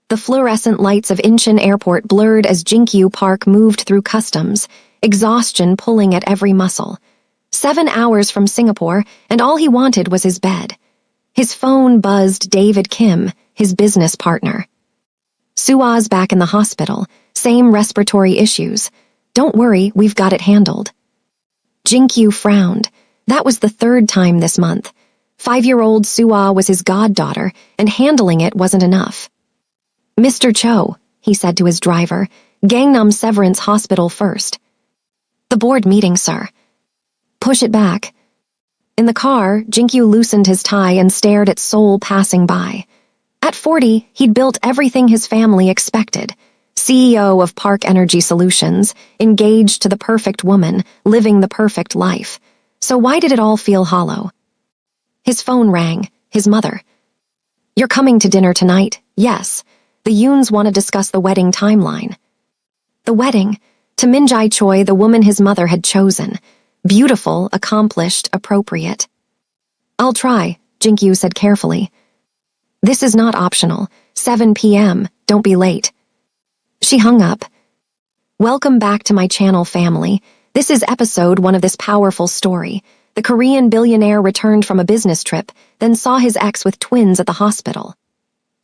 The fluorescent lights of Incheon Airport blurred as Jinkyu Park moved through customs, exhaustion pulling at every muscle. 7 hours from Singapore, and all he wanted was his bed. His phone buzzed David Kim, his business partner. Sua's back in the hospital, same respiratory issues. Don't worry, we've got it handled. Jinkyu frowned. That was the 3rd time this month. 5-year-old Sua was his goddaughter, and handling it wasn't enough. Mr. Cho, he said to his driver, Gangnam Severance Hospital first. The board meeting, sir. Push it back. In the car, Jinkyu loosened his tie and stared at Seoul passing by. At 40, he'd built everything his family expected. CEO of Park Energy Solutions, engaged to the perfect woman, living the perfect life. So why did it all feel hollow? His phone rang. His mother. You're coming to dinner tonight? Yes. The Yoons want to discuss the wedding timeline. The wedding? To Min Jae Choi, the woman his mother had chosen. Beautiful, accomplished, appropriate. I'll try, Jinkyu said carefully. This is not optional. 7 p.m., don't be late. She hung up. Welcome back to my channel, family. This is episode 1 of this powerful story. The Korean billionaire returned from a business trip, then saw his ex with twins at the hospital.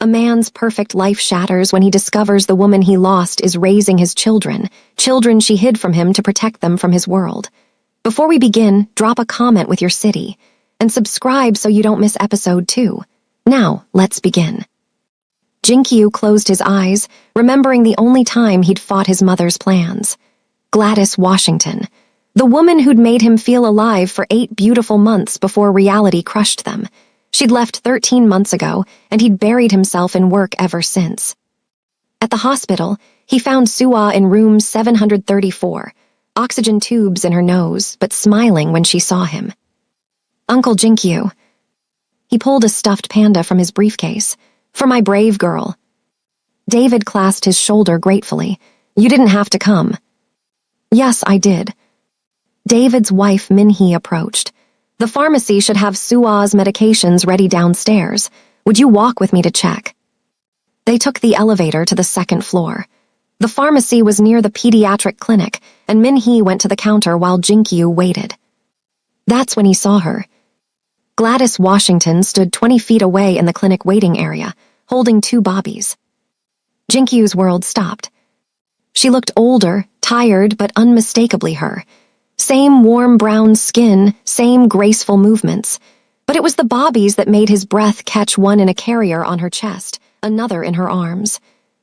A man's perfect life shatters when he discovers the woman he lost is raising his children she hid from him to protect them from his world. Before we begin, drop a comment with your city, and subscribe so you don't miss episode 2. Now, let's begin. Jinkyu closed his eyes, remembering the only time he'd fought his mother's plans. Gladys Washington, the woman who'd made him feel alive for 8 beautiful months before reality crushed them. She'd left 13 months ago, and he'd buried himself in work ever since. At the hospital, he found Sua in room 734, oxygen tubes in her nose, but smiling when she saw him. Uncle Jinkyu. He pulled a stuffed panda from his briefcase. For my brave girl. David clasped his shoulder gratefully. You didn't have to come. Yes, I did. David's wife Min-hee approached. The pharmacy should have Sua's medications ready downstairs. Would you walk with me to check? They took the elevator to the 2nd floor. The pharmacy was near the pediatric clinic, and Min-hee went to the counter while Jinkyu waited. That's when he saw her. Gladys Washington stood 20 feet away in the clinic waiting area, holding 2 bobbies. Jinkyu's world stopped. She looked older, tired, but unmistakably her. Same warm brown skin, same graceful movements. But it was the bobbies that made his breath catch, one in a carrier on her chest, another in her arms.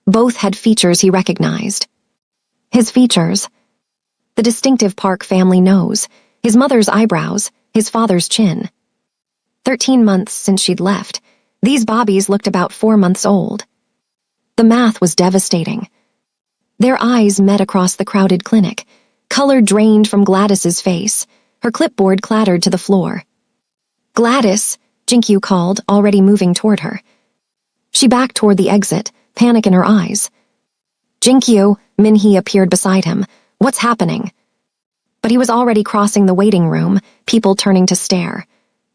Both had features he recognized. His features. The distinctive Park family nose, his mother's eyebrows, his father's chin. 13 months since she'd left, these bobbies looked about 4 months old. The math was devastating. Their eyes met across the crowded clinic. Color drained from Gladys's face. Her clipboard clattered to the floor. Gladys, Jinkyu called, already moving toward her. She backed toward the exit, panic in her eyes. Jinkyu, Min-hee appeared beside him. What's happening? But he was already crossing the waiting room, people turning to stare.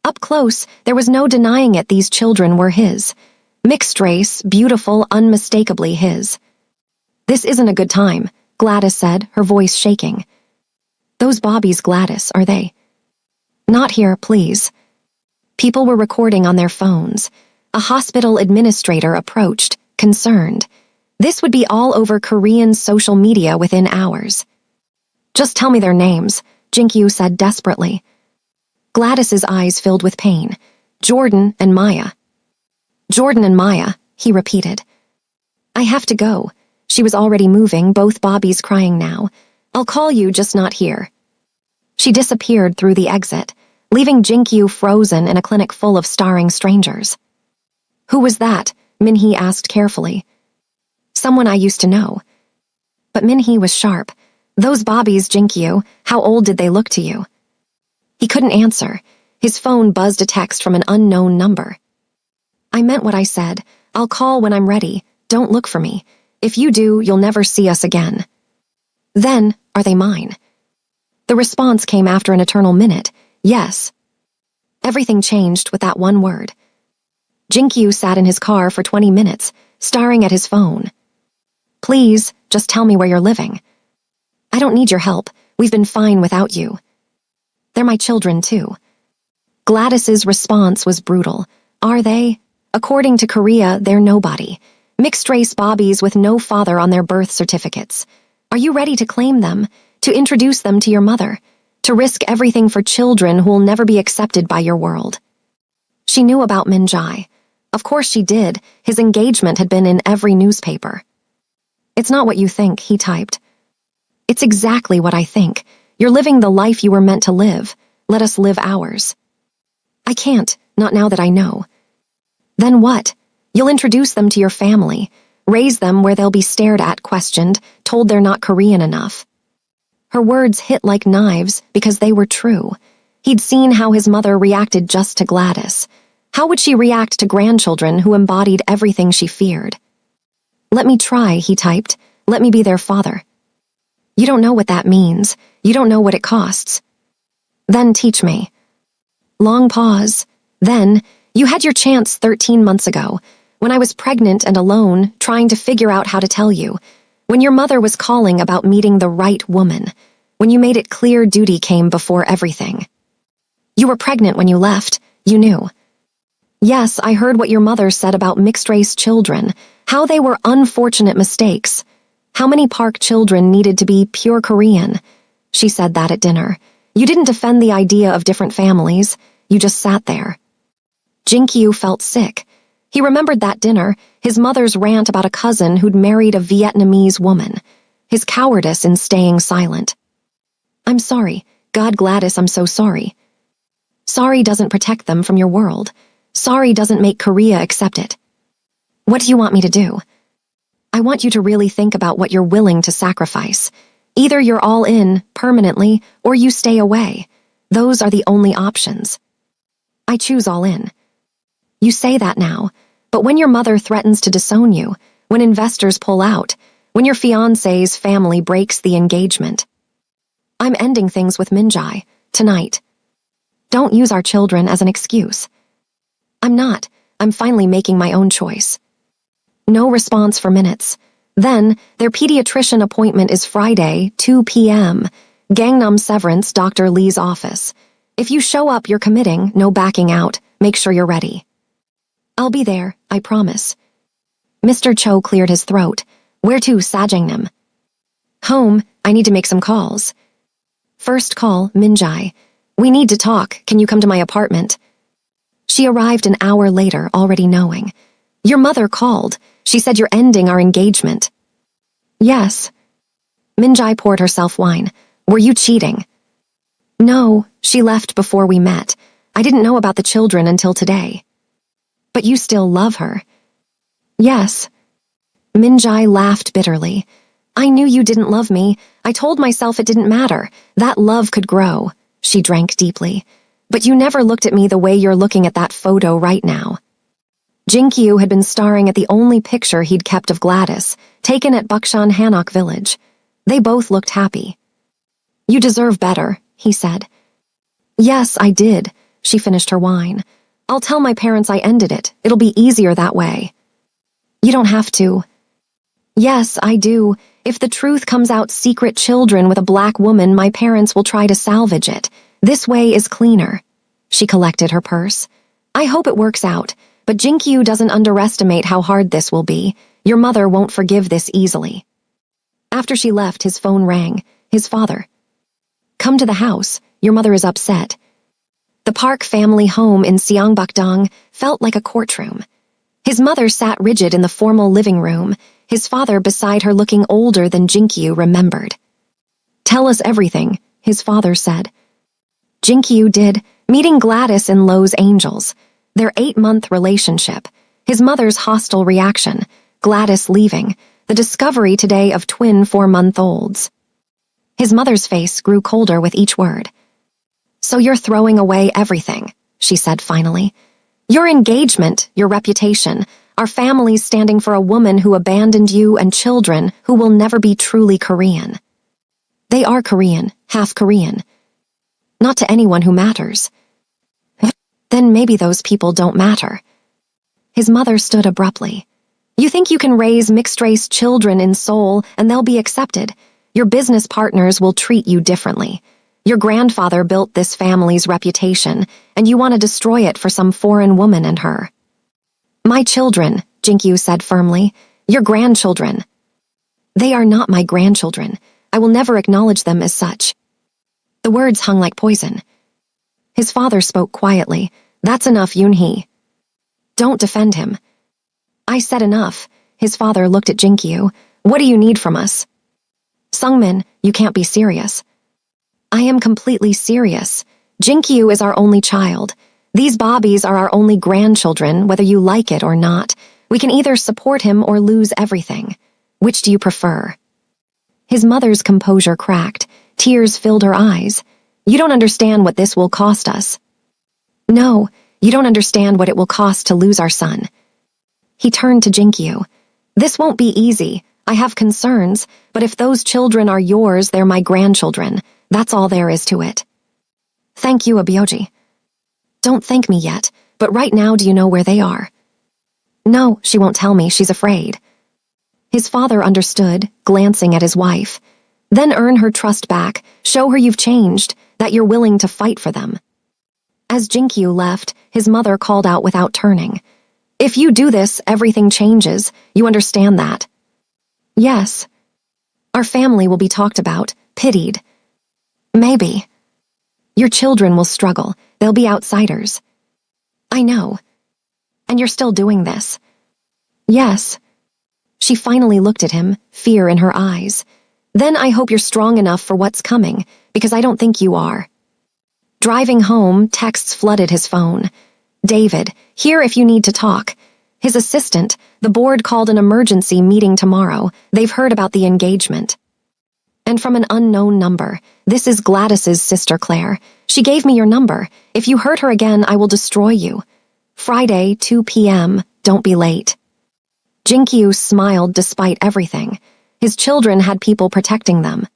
Up close, there was no denying it, these children were his. Mixed race, beautiful, unmistakably his. This isn't a good time, Gladys said, her voice shaking. Those bobbies, Gladys, are they? Not here, please. People were recording on their phones. A hospital administrator approached, concerned. This would be all over Korean social media within hours. Just tell me their names, Jinkyu said desperately. Gladys's eyes filled with pain. Jordan and Maya. Jordan and Maya, he repeated. I have to go. She was already moving, both bobbies crying now. I'll call you, just not here. She disappeared through the exit, leaving Jinkyu frozen in a clinic full of staring strangers. Who was that? Min-hee asked carefully. Someone I used to know. But Min-hee was sharp. Those bobbies, Jinkyu, how old did they look to you? He couldn't answer. His phone buzzed a text from an unknown number. I meant what I said. I'll call when I'm ready. Don't look for me. If you do, you'll never see us again. Then, are they mine? The response came after an eternal minute. Yes. Everything changed with that one word. Jinkyu sat in his car for 20 minutes, staring at his phone. Please, just tell me where you're living. I don't need your help. We've been fine without you. They're my children, too. Gladys's response was brutal. Are they? According to Korea, they're nobody. Mixed-race bobbies with no father on their birth certificates. Are you ready to claim them? To introduce them to your mother? To risk everything for children who will never be accepted by your world? She knew about Min Jae. Of course she did. His engagement had been in every newspaper. It's not what you think, he typed. It's exactly what I think. You're living the life you were meant to live. Let us live ours. I can't, not now that I know. Then what? You'll introduce them to your family, raise them where they'll be stared at, questioned, told they're not Korean enough. Her words hit like knives because they were true. He'd seen how his mother reacted just to Gladys. How would she react to grandchildren who embodied everything she feared? Let me try, he typed. Let me be their father. You don't know what that means. You don't know what it costs. Then teach me. Long pause. Then, you had your chance 13 months ago, when I was pregnant and alone, trying to figure out how to tell you, when your mother was calling about meeting the right woman, when you made it clear duty came before everything. You were pregnant when you left. You knew. Yes, I heard what your mother said about mixed-race children, how they were unfortunate mistakes, how many Park children needed to be pure Korean. She said that at dinner. You didn't defend the idea of different families. You just sat there. Jinkyu felt sick. He remembered that dinner, his mother's rant about a cousin who'd married a Vietnamese woman, his cowardice in staying silent. I'm sorry. God, Gladys, I'm so sorry. Sorry doesn't protect them from your world. Sorry doesn't make Korea accept it. What do you want me to do? I want you to really think about what you're willing to sacrifice. Either you're all in, permanently, or you stay away. Those are the only options. I choose all in. You say that now, but when your mother threatens to disown you, when investors pull out, when your fiancé's family breaks the engagement. I'm ending things with Min Jae, tonight. Don't use our children as an excuse. I'm not. I'm finally making my own choice. No response for minutes. Then, their pediatrician appointment is Friday, 2 p.m. Gangnam Severance, Dr. Lee's office. If you show up, you're committing, no backing out. Make sure you're ready. I'll be there, I promise. Mr. Cho cleared his throat. Where to, Sajangnam? Home, I need to make some calls. First call, Min Jae. We need to talk. Can you come to my apartment? She arrived an hour later, already knowing. Your mother called. She said you're ending our engagement. Yes. Min Jae poured herself wine. Were you cheating? No, she left before we met. I didn't know about the children until today. But you still love her. Yes. Min Jae laughed bitterly. I knew you didn't love me. I told myself it didn't matter. That love could grow. She drank deeply. But you never looked at me the way you're looking at that photo right now. Jinkyu had been staring at the only picture he'd kept of Gladys, taken at Bukshan Hanok village. They both looked happy. You deserve better, he said. Yes, I did. She finished her wine. I'll tell my parents I ended it. It'll be easier that way. You don't have to. Yes, I do. If the truth comes out, secret children with a black woman, my parents will try to salvage it. This way is cleaner. She collected her purse. I hope it works out, but Jinkyu doesn't underestimate how hard this will be. Your mother won't forgive this easily. After she left, his phone rang. His father. Come to the house. Your mother is upset. The Park family home in Seongbukdong felt like a courtroom. His mother sat rigid in the formal living room, his father beside her looking older than Jinkyu remembered. Tell us everything, his father said. Jinkyu did, meeting Gladys in Lowe's Angels, their 8-month relationship, his mother's hostile reaction, Gladys leaving, the discovery today of twin 4-month-olds. His mother's face grew colder with each word. So you're throwing away everything, she said finally. Your engagement, your reputation, our families standing for a woman who abandoned you and children who will never be truly Korean. They are Korean, half Korean. Not to anyone who matters. Then maybe those people don't matter. His mother stood abruptly. You think you can raise mixed-race children in Seoul and they'll be accepted. Your business partners will treat you differently. Your grandfather built this family's reputation, and you want to destroy it for some foreign woman and her. My children, Jinkyu said firmly. Your grandchildren. They are not my grandchildren. I will never acknowledge them as such. The words hung like poison. His father spoke quietly. That's enough, Yoon-hee. Don't defend him. I said enough. His father looked at Jinkyu. What do you need from us? Sungmin, you can't be serious. I am completely serious. Jinkyu is our only child. These bobbies are our only grandchildren, whether you like it or not. We can either support him or lose everything. Which do you prefer? His mother's composure cracked. Tears filled her eyes. You don't understand what this will cost us. No, you don't understand what it will cost to lose our son. He turned to Jinkyu. This won't be easy. I have concerns, but if those children are yours, they're my grandchildren. That's all there is to it. Thank you, Abyoji. Don't thank me yet, but right now do you know where they are? No, she won't tell me. She's afraid. His father understood, glancing at his wife. Then earn her trust back, show her you've changed, that you're willing to fight for them. As Jinkyu left, his mother called out without turning. If you do this, everything changes. You understand that? Yes. Our family will be talked about, pitied. Maybe. Your children will struggle. They'll be outsiders. I know. And you're still doing this. Yes. She finally looked at him, fear in her eyes. Then I hope you're strong enough for what's coming, because I don't think you are. Driving home, texts flooded his phone. David, here if you need to talk. His assistant, the board called an emergency meeting tomorrow. They've heard about the engagement. And from an unknown number, this is Gladys's sister Claire. She gave me your number. If you hurt her again, I will destroy you. Friday, 2 p.m., don't be late. Jinkyu smiled despite everything. His children had people protecting them.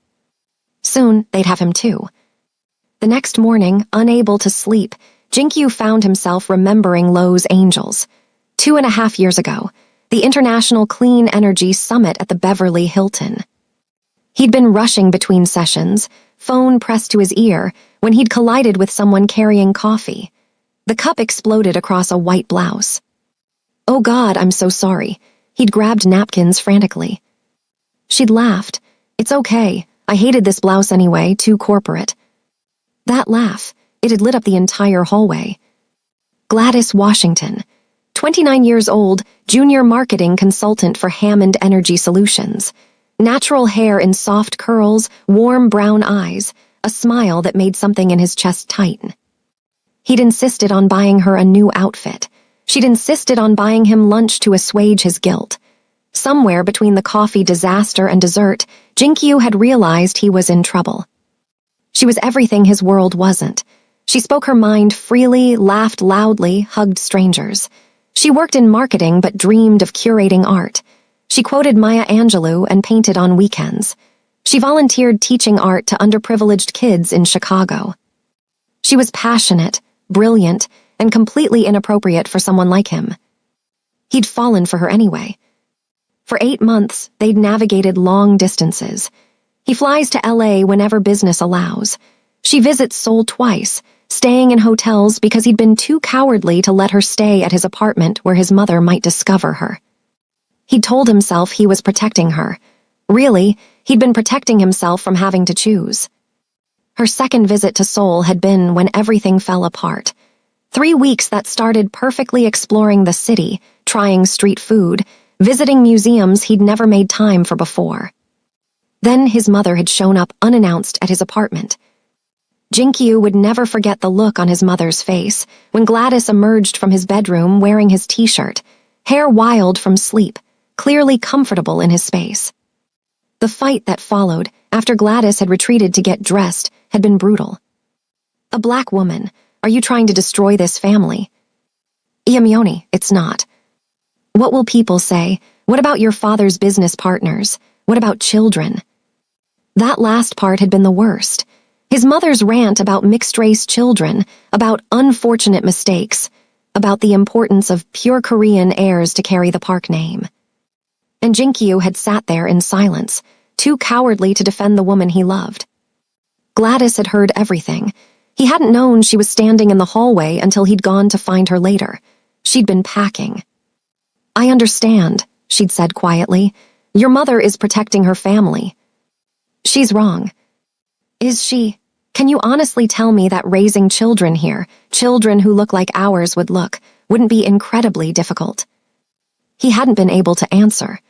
Soon, they'd have him too. The next morning, unable to sleep, Jinkyu found himself remembering Lowe's angels. 2.5 years ago, the International Clean Energy Summit at the Beverly Hilton. He'd been rushing between sessions, phone pressed to his ear, when he'd collided with someone carrying coffee. The cup exploded across a white blouse. Oh God, I'm so sorry. He'd grabbed napkins frantically. She'd laughed. It's okay. I hated this blouse anyway, too corporate. That laugh, it had lit up the entire hallway. Gladys Washington, 29 years old, junior marketing consultant for Hammond Energy Solutions. Natural hair in soft curls, warm brown eyes, a smile that made something in his chest tighten. He'd insisted on buying her a new outfit. She'd insisted on buying him lunch to assuage his guilt. Somewhere between the coffee disaster and dessert, Jinkyu had realized he was in trouble. She was everything his world wasn't. She spoke her mind freely, laughed loudly, hugged strangers. She worked in marketing but dreamed of curating art. She quoted Maya Angelou and painted on weekends. She volunteered teaching art to underprivileged kids in Chicago. She was passionate, brilliant, and completely inappropriate for someone like him. He'd fallen for her anyway. For 8 months, they'd navigated long distances. He flies to LA whenever business allows. She visits Seoul twice, staying in hotels because he'd been too cowardly to let her stay at his apartment where his mother might discover her. He'd told himself he was protecting her. Really, he'd been protecting himself from having to choose. Her second visit to Seoul had been when everything fell apart. 3 weeks that started perfectly exploring the city, trying street food, visiting museums he'd never made time for before. Then his mother had shown up unannounced at his apartment. Jinkyu would never forget the look on his mother's face when Gladys emerged from his bedroom wearing his t-shirt, hair wild from sleep, clearly comfortable in his space. The fight that followed, after Gladys had retreated to get dressed, had been brutal. A black woman, are you trying to destroy this family? Iamyoni, it's not. What will people say? What about your father's business partners? What about children? That last part had been the worst. His mother's rant about mixed-race children, about unfortunate mistakes, about the importance of pure Korean heirs to carry the Park name. And Jinkyu had sat there in silence, too cowardly to defend the woman he loved. Gladys had heard everything. He hadn't known she was standing in the hallway until he'd gone to find her later. She'd been packing. "I understand," she'd said quietly. "Your mother is protecting her family." "She's wrong." "Is she? Can you honestly tell me that raising children here, children who look like ours would look, wouldn't be incredibly difficult?" He hadn't been able to answer.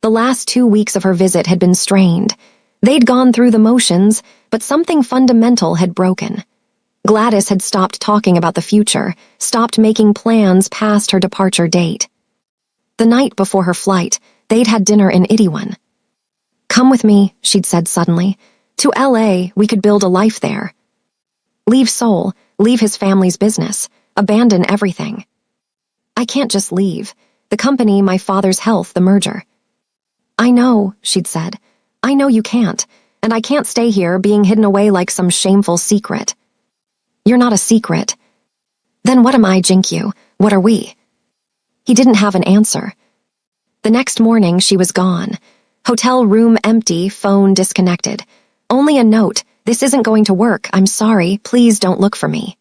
The last 2 weeks of her visit had been strained. They'd gone through the motions, but something fundamental had broken. Gladys had stopped talking about the future, stopped making plans past her departure date. The night before her flight, they'd had dinner in Itaewon. "Come with me," she'd said suddenly. "To LA, we could build a life there. Leave Seoul, leave his family's business, abandon everything." "I can't just leave. The company, my father's health, the merger." "I know," she'd said. "I know you can't, and I can't stay here being hidden away like some shameful secret." "You're not a secret." "Then what am I, Jinkyu? What are we?" He didn't have an answer. The next morning, she was gone. Hotel room empty, phone disconnected. Only a note, "This isn't going to work, I'm sorry, please don't look for me."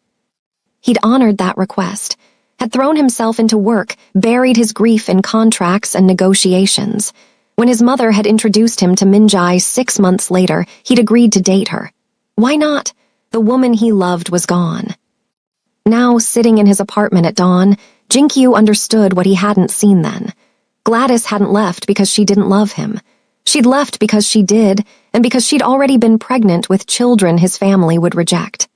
He'd honored that request, had thrown himself into work, buried his grief in contracts and negotiations. When his mother had introduced him to Minjai 6 months later, he'd agreed to date her. Why not? The woman he loved was gone. Now, sitting in his apartment at dawn, Jinkyu understood what he hadn't seen then. Gladys hadn't left because she didn't love him. She'd left because she did, and because she'd already been pregnant with children his family would reject.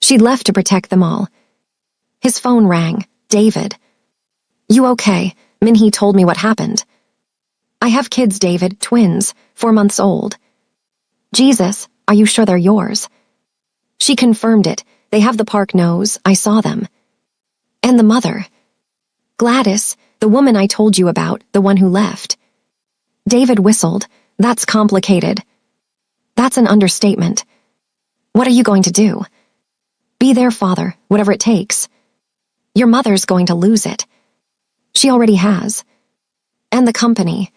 She'd left to protect them all. His phone rang. "David." "You okay? Minhee told me what happened." "I have kids, David, twins, 4 months old." "Jesus, are you sure they're yours?" She confirmed it. "They have the park nose, I saw them." "And the mother?" "Gladys, the woman I told you about, the one who left." David whistled. "That's complicated." "That's an understatement." "What are you going to do?" "Be their father, whatever it takes." "Your mother's going to lose it." "She already has." "And the company."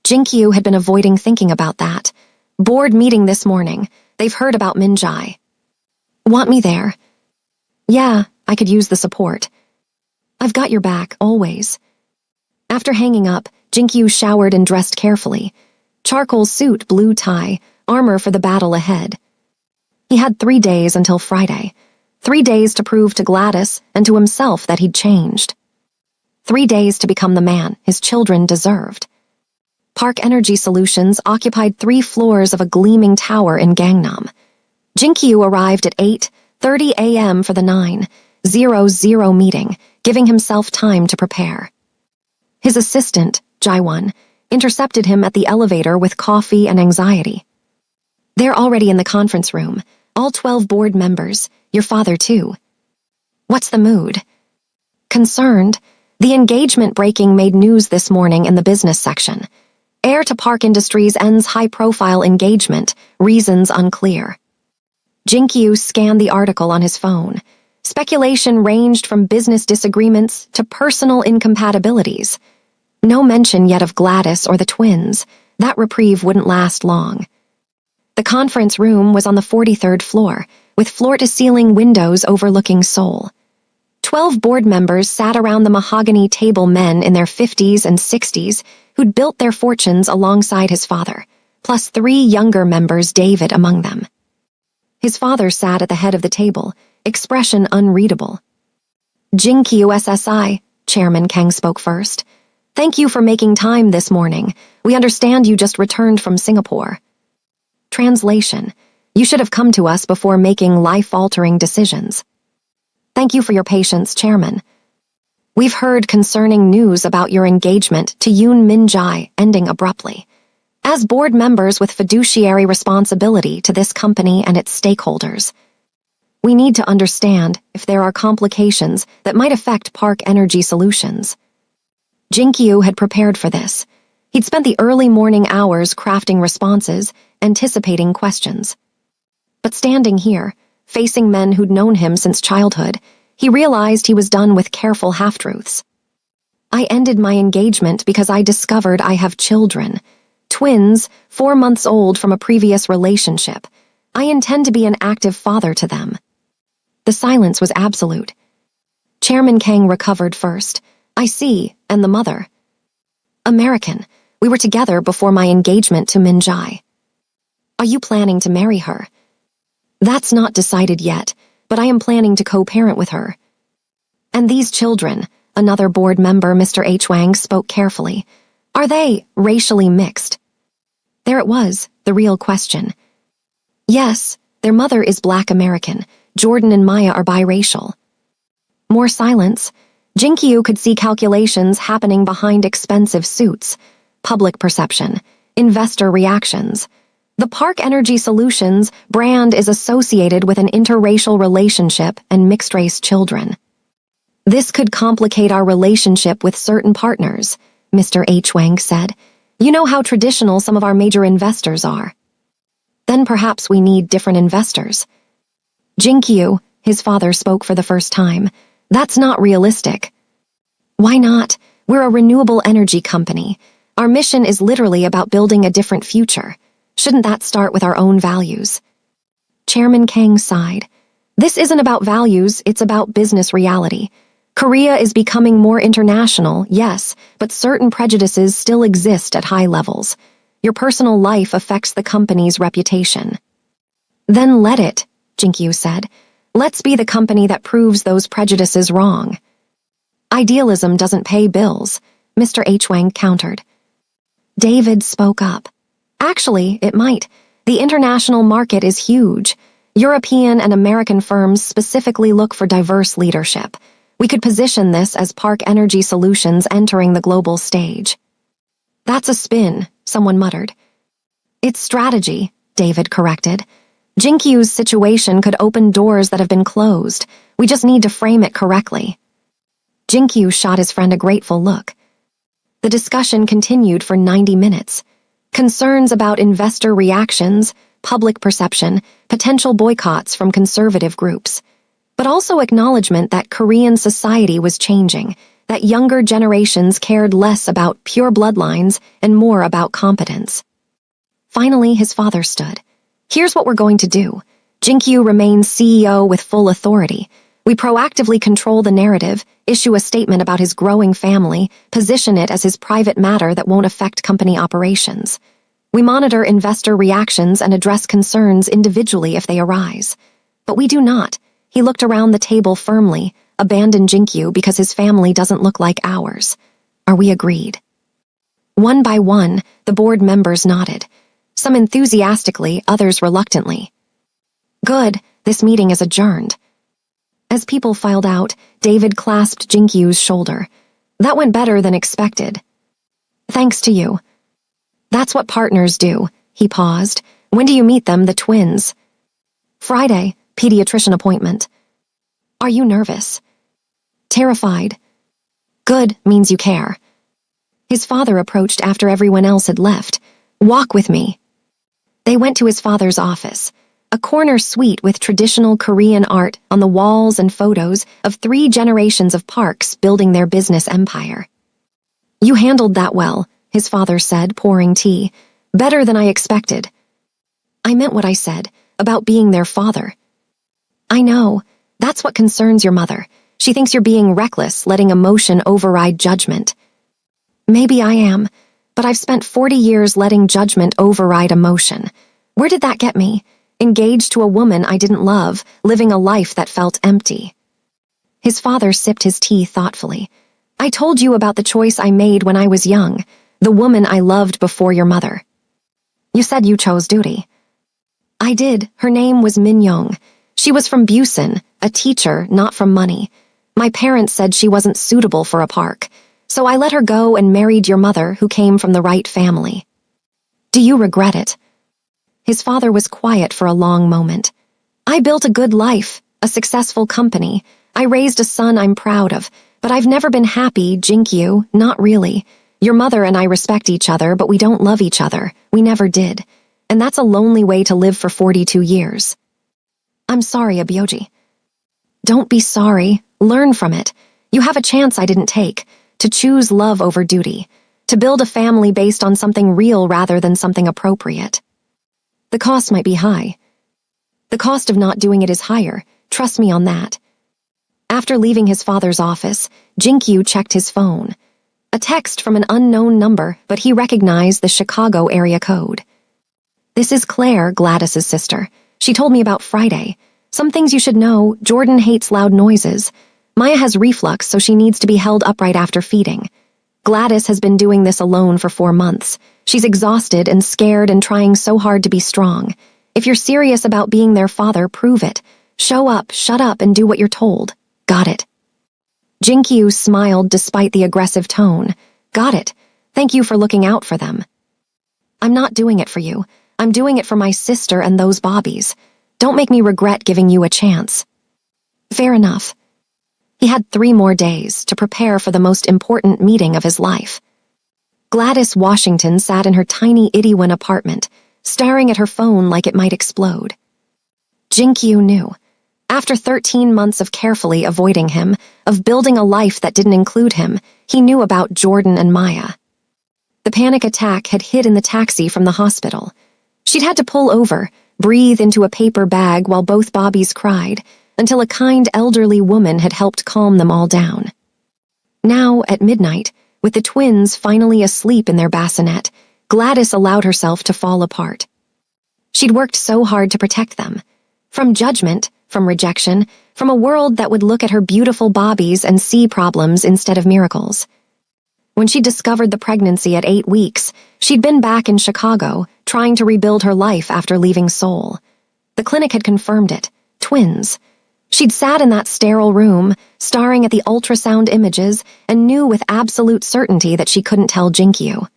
Jinkyu had been avoiding thinking about that. Board meeting this morning. They've heard about Minjai. "Want me there?" "Yeah, I could use the support." "I've got your back, always." After hanging up, Jinkyu showered and dressed carefully. Charcoal suit, blue tie, armor for the battle ahead. He had 3 days until Friday. 3 days to prove to Gladys and to himself that he'd changed. 3 days to become the man his children deserved. Park Energy Solutions occupied 3 floors of a gleaming tower in Gangnam. Jinkyu arrived at 8:30 a.m. for the 9:00 meeting, giving himself time to prepare. His assistant, Jaiwon, intercepted him at the elevator with coffee and anxiety. "They're already in the conference room, all 12 board members, your father too." "What's the mood?" "Concerned. The engagement breaking made news this morning in the business section. Heir to Park Industries ends high-profile engagement, reasons unclear." Jinkyu scanned the article on his phone. Speculation ranged from business disagreements to personal incompatibilities. No mention yet of Gladys or the twins. That reprieve wouldn't last long. The conference room was on the 43rd floor, with floor-to-ceiling windows overlooking Seoul. 12 board members sat around the mahogany table, men in their 50s and 60s who'd built their fortunes alongside his father, plus 3 younger members, David among them. His father sat at the head of the table, expression unreadable. "Jinkyu SSI," Chairman Kang spoke first. "Thank you for making time this morning. We understand you just returned from Singapore." Translation: "You should have come to us before making life-altering decisions." "Thank you for your patience, Chairman. We've heard concerning news about your engagement to Yoon Min-jae ending abruptly. As board members with fiduciary responsibility to this company and its stakeholders, we need to understand if there are complications that might affect Park Energy Solutions." Jinkyu had prepared for this. He'd spent the early morning hours crafting responses, anticipating questions. But standing here, facing men who'd known him since childhood, he realized he was done with careful half-truths. I ended my engagement because I discovered I have children. Twins, 4 months old from a previous relationship. I intend to be an active father to them. The silence was absolute. Chairman Kang recovered first. I see, and the mother. American. We were together before my engagement to Min Jai. Are you planning to marry her? That's not decided yet, but I am planning to co-parent with her. And these children, another board member, Mr. H. Wang, spoke carefully. Are they racially mixed? There it was, the real question. Yes, their mother is Black American. Jordan and Maya are biracial. More silence. Jinkyu could see calculations happening behind expensive suits. Public perception. Investor reactions. The Park Energy Solutions brand is associated with an interracial relationship and mixed-race children. This could complicate our relationship with certain partners, Mr. H. Wang said. You know how traditional some of our major investors are. Then perhaps we need different investors. Jinkyu, his father spoke for the first time. That's not realistic. Why not? We're a renewable energy company. Our mission is literally about building a different future. Shouldn't that start with our own values? Chairman Kang sighed. This isn't about values, it's about business reality. Korea is becoming more international, yes, but certain prejudices still exist at high levels. Your personal life affects the company's reputation. Then let it, Jinkyu said. Let's be the company that proves those prejudices wrong. Idealism doesn't pay bills, Mr. H. Wang countered. David spoke up. Actually, it might. The international market is huge. European and American firms specifically look for diverse leadership. We could position this as Park Energy Solutions entering the global stage. That's a spin, someone muttered. It's strategy, David corrected. Jinkyu's situation could open doors that have been closed. We just need to frame it correctly. Jinkyu shot his friend a grateful look. The discussion continued for 90 minutes. Concerns about investor reactions, public perception, potential boycotts from conservative groups, but also acknowledgement that Korean society was changing, that younger generations cared less about pure bloodlines and more about competence. Finally, his father stood. Here's what we're going to do. Jinkyu remains CEO with full authority. We proactively control the narrative, issue a statement about his growing family, position it as his private matter that won't affect company operations. We monitor investor reactions and address concerns individually if they arise. But we do not. He looked around the table firmly, abandon Jinkyu because his family doesn't look like ours. Are we agreed? One by one, the board members nodded. Some enthusiastically, others reluctantly. Good, this meeting is adjourned. As people filed out, David clasped Jinkyu's shoulder. That went better than expected. Thanks to you. That's what partners do. He paused. When do you meet them, the twins? Friday, pediatrician appointment. Are you nervous? Terrified. Good means you care. His father approached after everyone else had left. Walk with me. They went to his father's office. A corner suite with traditional Korean art on the walls and photos of 3 generations of Parks building their business empire. You handled that well, his father said, pouring tea. Better than I expected. I meant what I said, about being their father. I know. That's what concerns your mother. She thinks you're being reckless, letting emotion override judgment. Maybe I am, but I've spent 40 years letting judgment override emotion. Where did that get me? Engaged to a woman I didn't love, living a life that felt empty. His father sipped his tea thoughtfully. I told you about the choice I made when I was young, the woman I loved before your mother. You said you chose duty. I did. Her name was Min Young. She was from Busan, a teacher, not from money. My parents said she wasn't suitable for a park, so I let her go and married your mother, who came from the right family. Do you regret it? His father was quiet for a long moment. I built a good life, a successful company. I raised a son I'm proud of, but I've never been happy, Jinkyu, not really. Your mother and I respect each other, but we don't love each other. We never did. And that's a lonely way to live for 42 years. I'm sorry, Abyoji. Don't be sorry. Learn from it. You have a chance I didn't take. to choose love over duty, to build a family based on something real rather than something appropriate. The cost might be high. The cost of not doing it is higher, trust me on that. After leaving his father's office, Jinkyu checked his phone. A text from an unknown number, but he recognized the Chicago area code. This is Claire, Gladys's sister. She told me about Friday. Some things you should know: Jordan hates loud noises. Maya has reflux, so she needs to be held upright after feeding. Gladys has been doing this alone for 4 months. She's exhausted and scared and trying so hard to be strong. If you're serious about being their father, prove it. Show up, shut up, and do what you're told. Got it. Jinkyu smiled despite the aggressive tone. Got it. Thank you for looking out for them. I'm not doing it for you. I'm doing it for my sister and those bobbies. Don't make me regret giving you a chance. Fair enough. He had 3 more days to prepare for the most important meeting of his life. Gladys Washington sat in her tiny Itaewon apartment, staring at her phone like it might explode. Jinkyu knew. After 13 months of carefully avoiding him, of building a life that didn't include him, he knew about Jordan and Maya. The panic attack had hit in the taxi from the hospital. She'd had to pull over, breathe into a paper bag while both bobbies cried, until a kind elderly woman had helped calm them all down. Now, at midnight, with the twins finally asleep in their bassinet, Gladys allowed herself to fall apart. She'd worked so hard to protect them. From judgment, from rejection, from a world that would look at her beautiful bobbies and see problems instead of miracles. When she discovered the pregnancy at 8 weeks, she'd been back in Chicago, trying to rebuild her life after leaving Seoul. The clinic had confirmed it. Twins. She'd sat in that sterile room, staring at the ultrasound images, and knew with absolute certainty that she couldn't tell Jinkyu.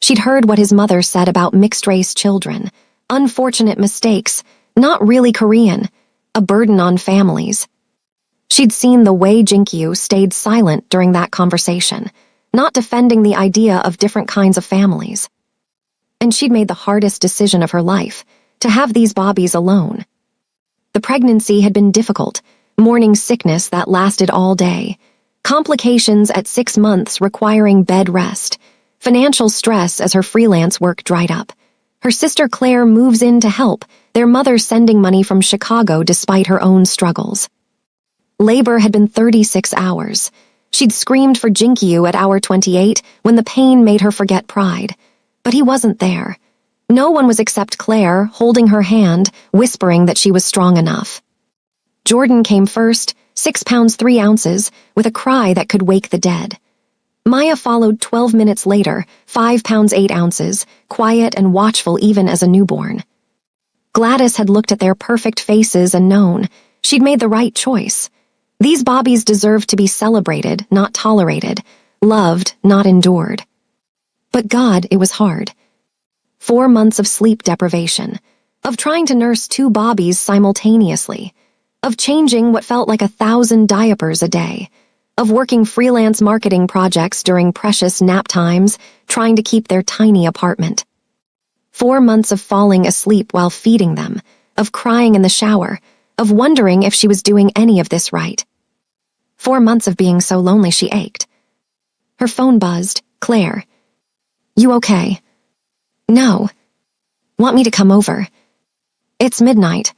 She'd heard what his mother said about mixed-race children. Unfortunate mistakes, not really Korean, a burden on families. She'd seen the way Jinkyu stayed silent during that conversation, not defending the idea of different kinds of families. And she'd made the hardest decision of her life, to have these bobbies alone. The pregnancy had been difficult, morning sickness that lasted all day, complications at 6 months requiring bed rest, financial stress as her freelance work dried up. Her sister Claire moves in to help, their mother sending money from Chicago despite her own struggles. Labor had been 36 hours. She'd screamed for Jinkyu at hour 28 when the pain made her forget pride. But he wasn't there. No one was except Claire, holding her hand, whispering that she was strong enough. Jordan came first, 6 pounds 3 ounces, with a cry that could wake the dead. Maya followed 12 minutes later, 5 pounds 8 ounces, quiet and watchful even as a newborn. Gladys had looked at their perfect faces and known she'd made the right choice. These bobbies deserved to be celebrated, not tolerated, loved, not endured. But God, it was hard. 4 months of sleep deprivation, of trying to nurse 2 bobbies simultaneously, of changing what felt like 1,000 diapers a day, of working freelance marketing projects during precious nap times, trying to keep their tiny apartment. 4 months of falling asleep while feeding them, of crying in the shower, of wondering if she was doing any of this right. 4 months of being so lonely she ached. Her phone buzzed. Claire. You okay? No. Want me to come over? It's midnight.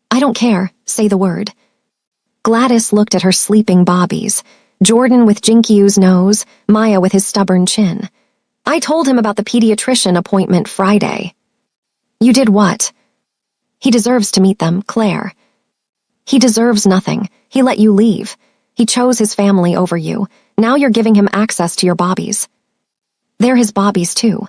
I don't care, say the word. Gladys looked at her sleeping bobbies, Jordan with Jinkyu's nose, Maya with his stubborn chin. I told him about the pediatrician appointment Friday. You did what? He deserves to meet them, Claire. He deserves nothing. He let you leave. He chose his family over you. Now you're giving him access to your bobbies. They're his bobbies too.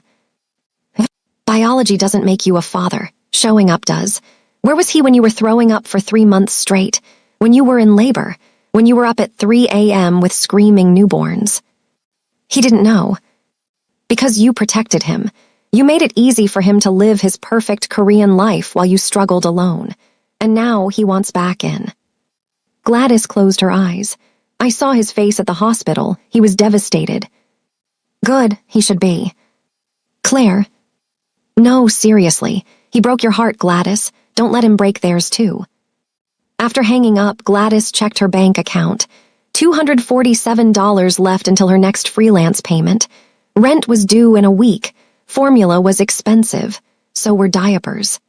Biology doesn't make you a father. Showing up does. Where was he when you were throwing up for 3 months straight? When you were in labor? When you were up at 3 a.m. with screaming newborns? He didn't know. Because you protected him. You made it easy for him to live his perfect Korean life while you struggled alone. And now he wants back in. Gladys closed her eyes. I saw his face at the hospital. He was devastated. Good, he should be. Claire. No, seriously. He broke your heart, Gladys. Don't let him break theirs too. After hanging up, Gladys checked her bank account. $247 left until her next freelance payment. Rent was due in a week. Formula was expensive. So were diapers.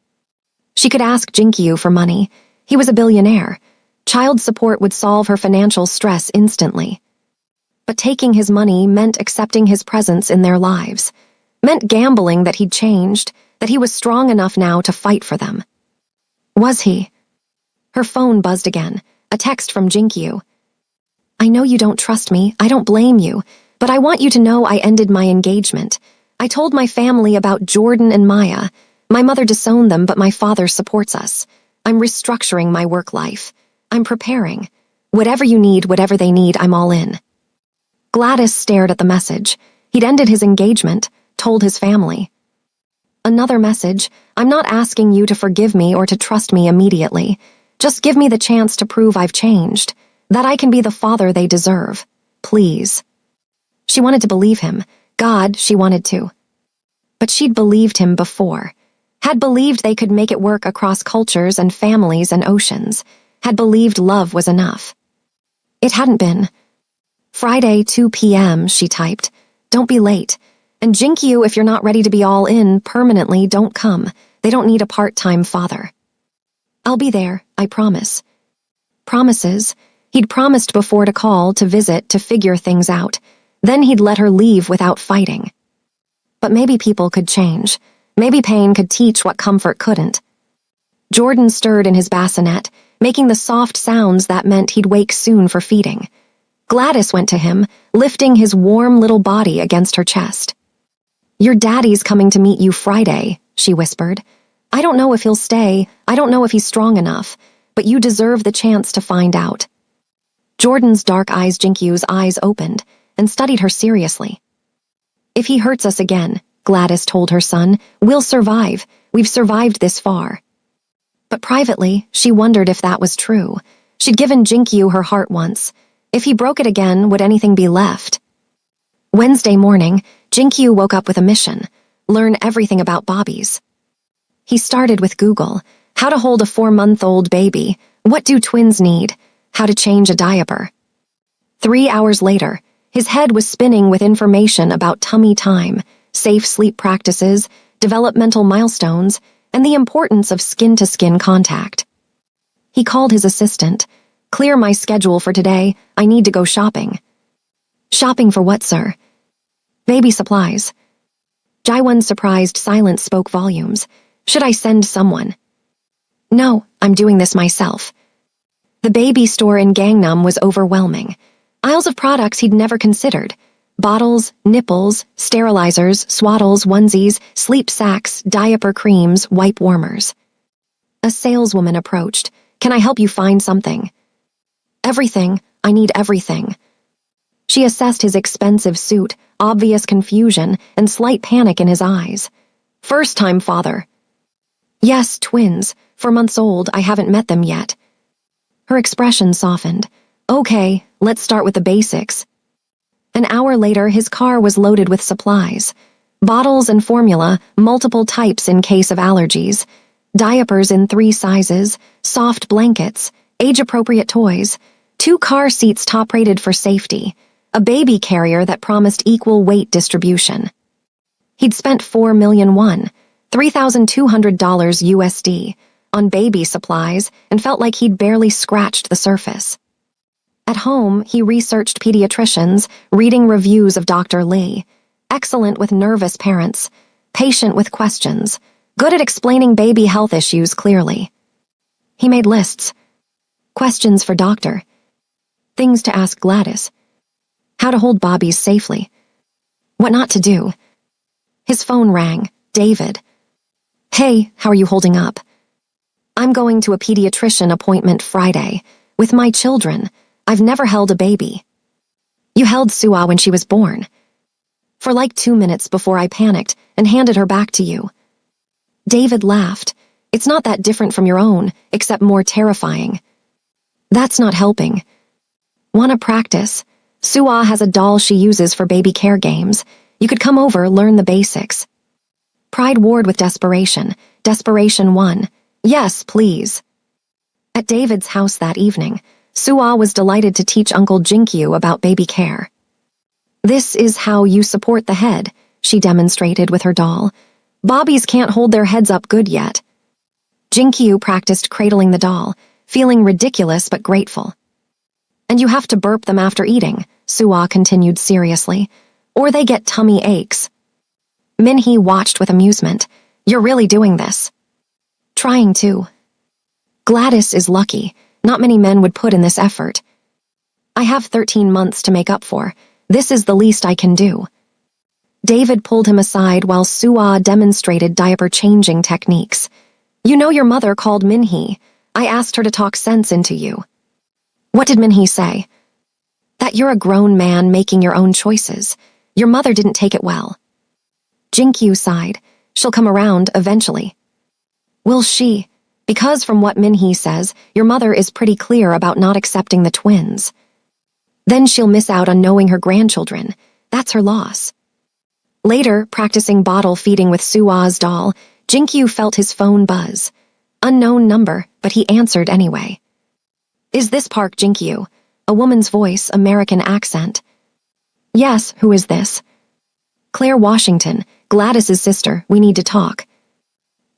She could ask Jinkyu for money. He was a billionaire. Child support would solve her financial stress instantly. But taking his money meant accepting his presence in their lives. Meant gambling that he'd changed, that he was strong enough now to fight for them. Was he? Her phone buzzed again. A text from Jinkyu. I know you don't trust me, I don't blame you, but I want you to know I ended my engagement. I told my family about Jordan and Maya. My mother disowned them, but my father supports us. I'm restructuring my work life. I'm preparing. Whatever you need, whatever they need, I'm all in. Gladys stared at the message. He'd ended his engagement, told his family. Another message. I'm not asking you to forgive me or to trust me immediately. Just give me the chance to prove I've changed. That I can be the father they deserve. Please. She wanted to believe him. God, she wanted to. But she'd believed him before. Had believed they could make it work across cultures and families and oceans. Had believed love was enough. It hadn't been. Friday, 2 p.m., she typed. Don't be late. And Jinkyu, if you're not ready to be all in permanently, don't come. They don't need a part-time father. I'll be there, I promise. Promises. He'd promised before to call, to visit, to figure things out. Then he'd let her leave without fighting. But maybe people could change. Maybe pain could teach what comfort couldn't. Jordan stirred in his bassinet, making the soft sounds that meant he'd wake soon for feeding. Gladys went to him, lifting his warm little body against her chest. Your daddy's coming to meet you Friday, she whispered. I don't know if he'll stay, I don't know if he's strong enough, but you deserve the chance to find out. Jordan's dark eyes, Jinkyu's eyes opened, and studied her seriously. If he hurts us again, Gladys told her son, we'll survive. We've survived this far. But privately, she wondered if that was true. She'd given Jinkyu her heart once. If he broke it again, would anything be left? Wednesday morning, Jinkyu woke up with a mission. Learn everything about Bobbies. He started with Google. How to hold a 4-month-old baby. What do twins need? How to change a diaper. 3 hours later, his head was spinning with information about tummy time, safe sleep practices, developmental milestones, and the importance of skin-to-skin contact. He called his assistant. Clear my schedule for today. I need to go shopping. Shopping for what, sir? Baby supplies. Jaiwon's surprised silence spoke volumes. Should I send someone? No, I'm doing this myself. The baby store in Gangnam was overwhelming. Aisles of products he'd never considered. Bottles, nipples, sterilizers, swaddles, onesies, sleep sacks, diaper creams, wipe warmers. A saleswoman approached. Can I help you find something? Everything. I need everything. She assessed his expensive suit, obvious confusion, and slight panic in his eyes. First-time father. Yes, twins. 4 months old. I haven't met them yet. Her expression softened. Okay, let's start with the basics. An hour later, his car was loaded with supplies. Bottles and formula, multiple types in case of allergies. Diapers in 3 sizes, soft blankets, age-appropriate toys, 2 car seats top-rated for safety, a baby carrier that promised equal weight distribution. He'd spent $4 million, $3,200 USD, on baby supplies and felt like he'd barely scratched the surface. At home, he researched pediatricians, reading reviews of Dr. Lee. Excellent with nervous parents, patient with questions, good at explaining baby health issues clearly. He made lists. Questions for doctor. Things to ask Gladys. How to hold Bobbies safely. What not to do. His phone rang. David. Hey, how are you holding up? I'm going to a pediatrician appointment Friday. With my children. I've never held a baby. You held Sua when she was born. For like 2 minutes before I panicked and handed her back to you. David laughed. It's not that different from your own, except more terrifying. That's not helping. Wanna practice? Sua has a doll she uses for baby care games. You could come over, learn the basics. Pride warred with desperation. Desperation won. Yes, please. At David's house that evening, Suwa was delighted to teach Uncle Jinkyu about baby care. "This is how you support the head," she demonstrated with her doll. "Bobbies can't hold their heads up good yet." Jinkyu practiced cradling the doll, feeling ridiculous but grateful. "And you have to burp them after eating," Suwa continued seriously, "or they get tummy aches." Minhee watched with amusement. "You're really doing this." "Trying to." "Gladys is lucky. Not many men would put in this effort. I have 13 months to make up for. This is the least I can do." David pulled him aside while Suwa demonstrated diaper-changing techniques. "You know your mother called Minhee. I asked her to talk sense into you." "What did Minhee say?" "That you're a grown man making your own choices. Your mother didn't take it well." Jinkyu sighed. "She'll come around eventually." "Will she? Because from what Minhee says, your mother is pretty clear about not accepting the twins. Then she'll miss out on knowing her grandchildren. That's her loss." Later, practicing bottle feeding with Suwa's doll, Jinkyu felt his phone buzz. Unknown number, but he answered anyway. "Is this Park Jinkyu?" A woman's voice, American accent. "Yes, who is this?" "Claire Washington, Gladys's sister. We need to talk."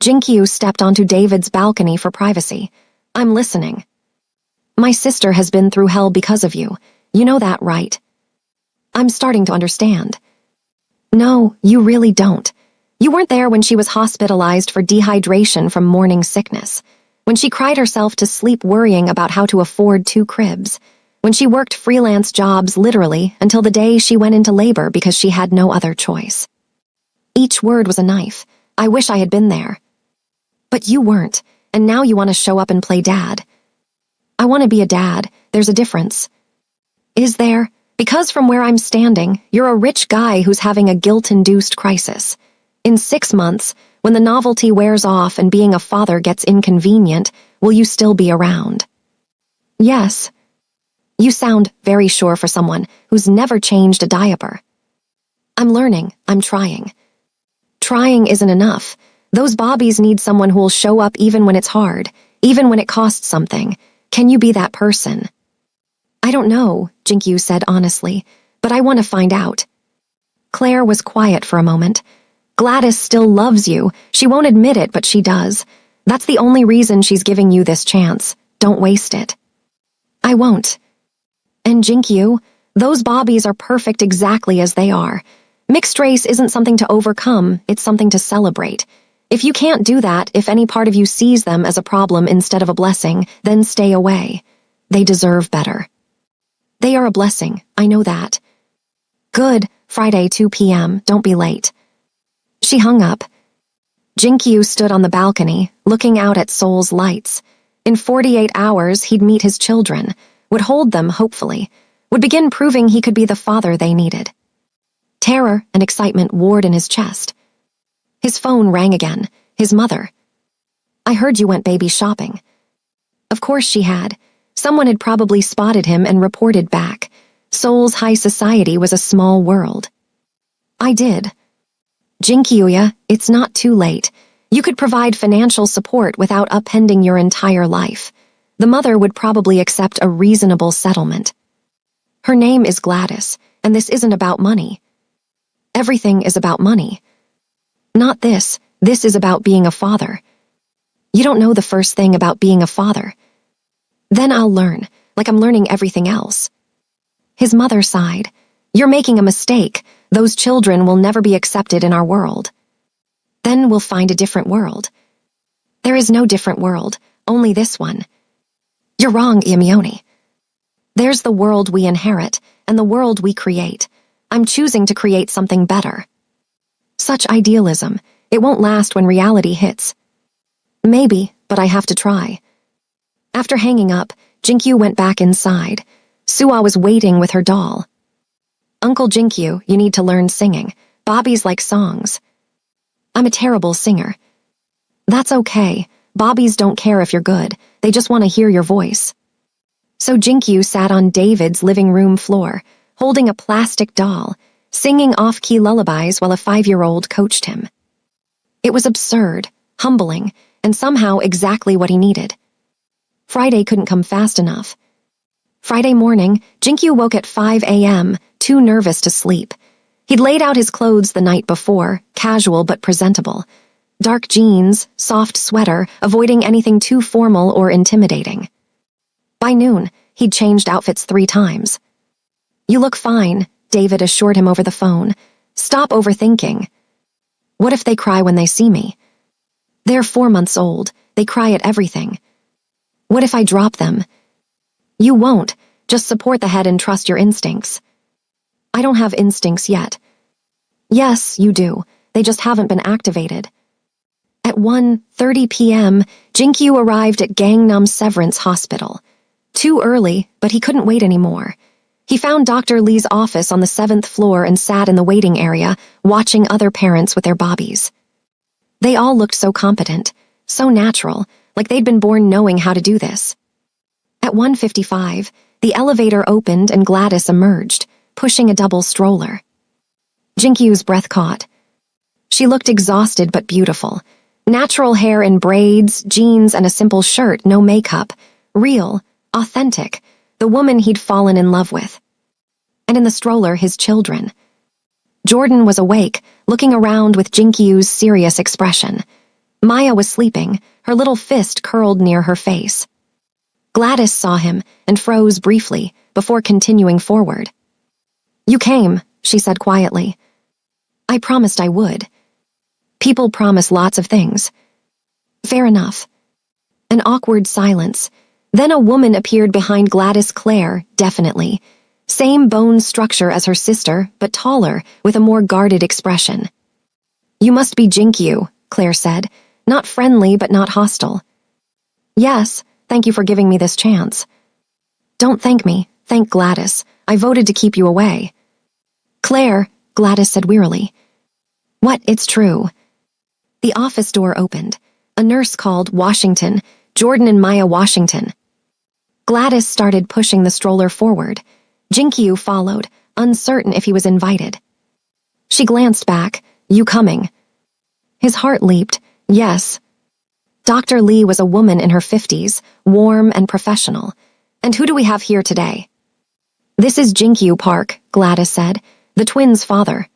Jinkyu stepped onto David's balcony for privacy. "I'm listening." "My sister has been through hell because of you. You know that, right?" "I'm starting to understand." "No, you really don't. You weren't there when she was hospitalized for dehydration from morning sickness, when she cried herself to sleep worrying about how to afford 2 cribs, when she worked freelance jobs literally until the day she went into labor because she had no other choice. Each word was a knife. I wish I had been there. But you weren't, and now you want to show up and play dad. I want to be a dad. There's a difference." "Is there? Because from where I'm standing, you're a rich guy who's having a guilt-induced crisis. In 6 months, when the novelty wears off and being a father gets inconvenient, will you still be around?" "Yes." "You sound very sure for someone who's never changed a diaper." "I'm learning. I'm trying." "Trying isn't enough. Those bobbies need someone who'll show up even when it's hard, even when it costs something. Can you be that person?" "I don't know," Jinkyu said honestly, "but I want to find out." Claire was quiet for a moment. "Gladys still loves you. She won't admit it, but she does. That's the only reason she's giving you this chance. Don't waste it." "I won't." "And Jinkyu, those bobbies are perfect exactly as they are. Mixed race isn't something to overcome, it's something to celebrate. If you can't do that, if any part of you sees them as a problem instead of a blessing, then stay away. They deserve better." "They are a blessing, I know that." "Good, Friday 2 p.m., don't be late." She hung up. Jinkyu stood on the balcony, looking out at Seoul's lights. In 48 hours, he'd meet his children, would hold them, hopefully, would begin proving he could be the father they needed. Terror and excitement warred in his chest. His phone rang again. His mother. "I heard you went baby shopping." Of course she had. Someone had probably spotted him and reported back. Seoul's high society was a small world. "I did." "Jinkyuya, it's not too late. You could provide financial support without upending your entire life. The mother would probably accept a reasonable settlement. Her name is Gladys, and this isn't about money." "Everything is about money." "Not this. This is about being a father." "You don't know the first thing about being a father." "Then I'll learn, like I'm learning everything else." His mother sighed. "You're making a mistake. Those children will never be accepted in our world." "Then we'll find a different world." "There is no different world, only this one." "You're wrong, Iamione. There's the world we inherit, and the world we create. I'm choosing to create something better." "Such idealism. It won't last when reality hits." "Maybe, but I have to try." After hanging up, Jinkyu went back inside. Suwa was waiting with her doll. "Uncle Jinkyu, you need to learn singing. Bobbies like songs." "I'm a terrible singer." "That's okay. Bobbies don't care if you're good. They just want to hear your voice." So Jinkyu sat on David's living room floor, holding a plastic doll, singing off-key lullabies while a 5-year-old coached him. It was absurd, humbling, and somehow exactly what he needed. Friday couldn't come fast enough. Friday morning, Jinkyu woke at 5 a.m., too nervous to sleep. He'd laid out his clothes the night before, casual but presentable. Dark jeans, soft sweater, avoiding anything too formal or intimidating. By noon, he'd changed outfits 3 times. "You look fine," David assured him over the phone. "Stop overthinking." "What if they cry when they see me?" "They're 4 months old. They cry at everything." "What if I drop them?" "You won't. Just support the head and trust your instincts." "I don't have instincts yet." "Yes, you do. They just haven't been activated." At 1:30 p.m., Jinkyu arrived at Gangnam Severance Hospital. Too early, but he couldn't wait anymore. He found Dr. Lee's office on the 7th floor and sat in the waiting area, watching other parents with their bobbies. They all looked so competent, so natural, like they'd been born knowing how to do this. At 1:55, the elevator opened and Gladys emerged, pushing a double stroller. Jinkyu's breath caught. She looked exhausted but beautiful. Natural hair in braids, jeans, and a simple shirt, no makeup. Real, authentic, the woman he'd fallen in love with. And in the stroller, his children. Jordan was awake, looking around with Jinkyu's serious expression. Maya was sleeping, her little fist curled near her face. Gladys saw him and froze briefly before continuing forward. "You came," she said quietly. "I promised I would." "People promise lots of things." "Fair enough." An awkward silence. Then a woman appeared behind Gladys. Claire, definitely. Same bone structure as her sister, but taller, with a more guarded expression. "You must be Jinkyu," Claire said. Not friendly, but not hostile. "Yes, thank you for giving me this chance." "Don't thank me, thank Gladys. I voted to keep you away." "Claire," Gladys said wearily. "What, it's true." The office door opened. A nurse called Washington, Jordan and Maya Washington. Gladys started pushing the stroller forward. Jinkyu followed, uncertain if he was invited. She glanced back. "You coming?" His heart leaped. Yes. Dr. Lee was a woman in her 50s, warm and professional. "And who do we have here today?" "This is Jinkyu Park," Gladys said. "The twins' father."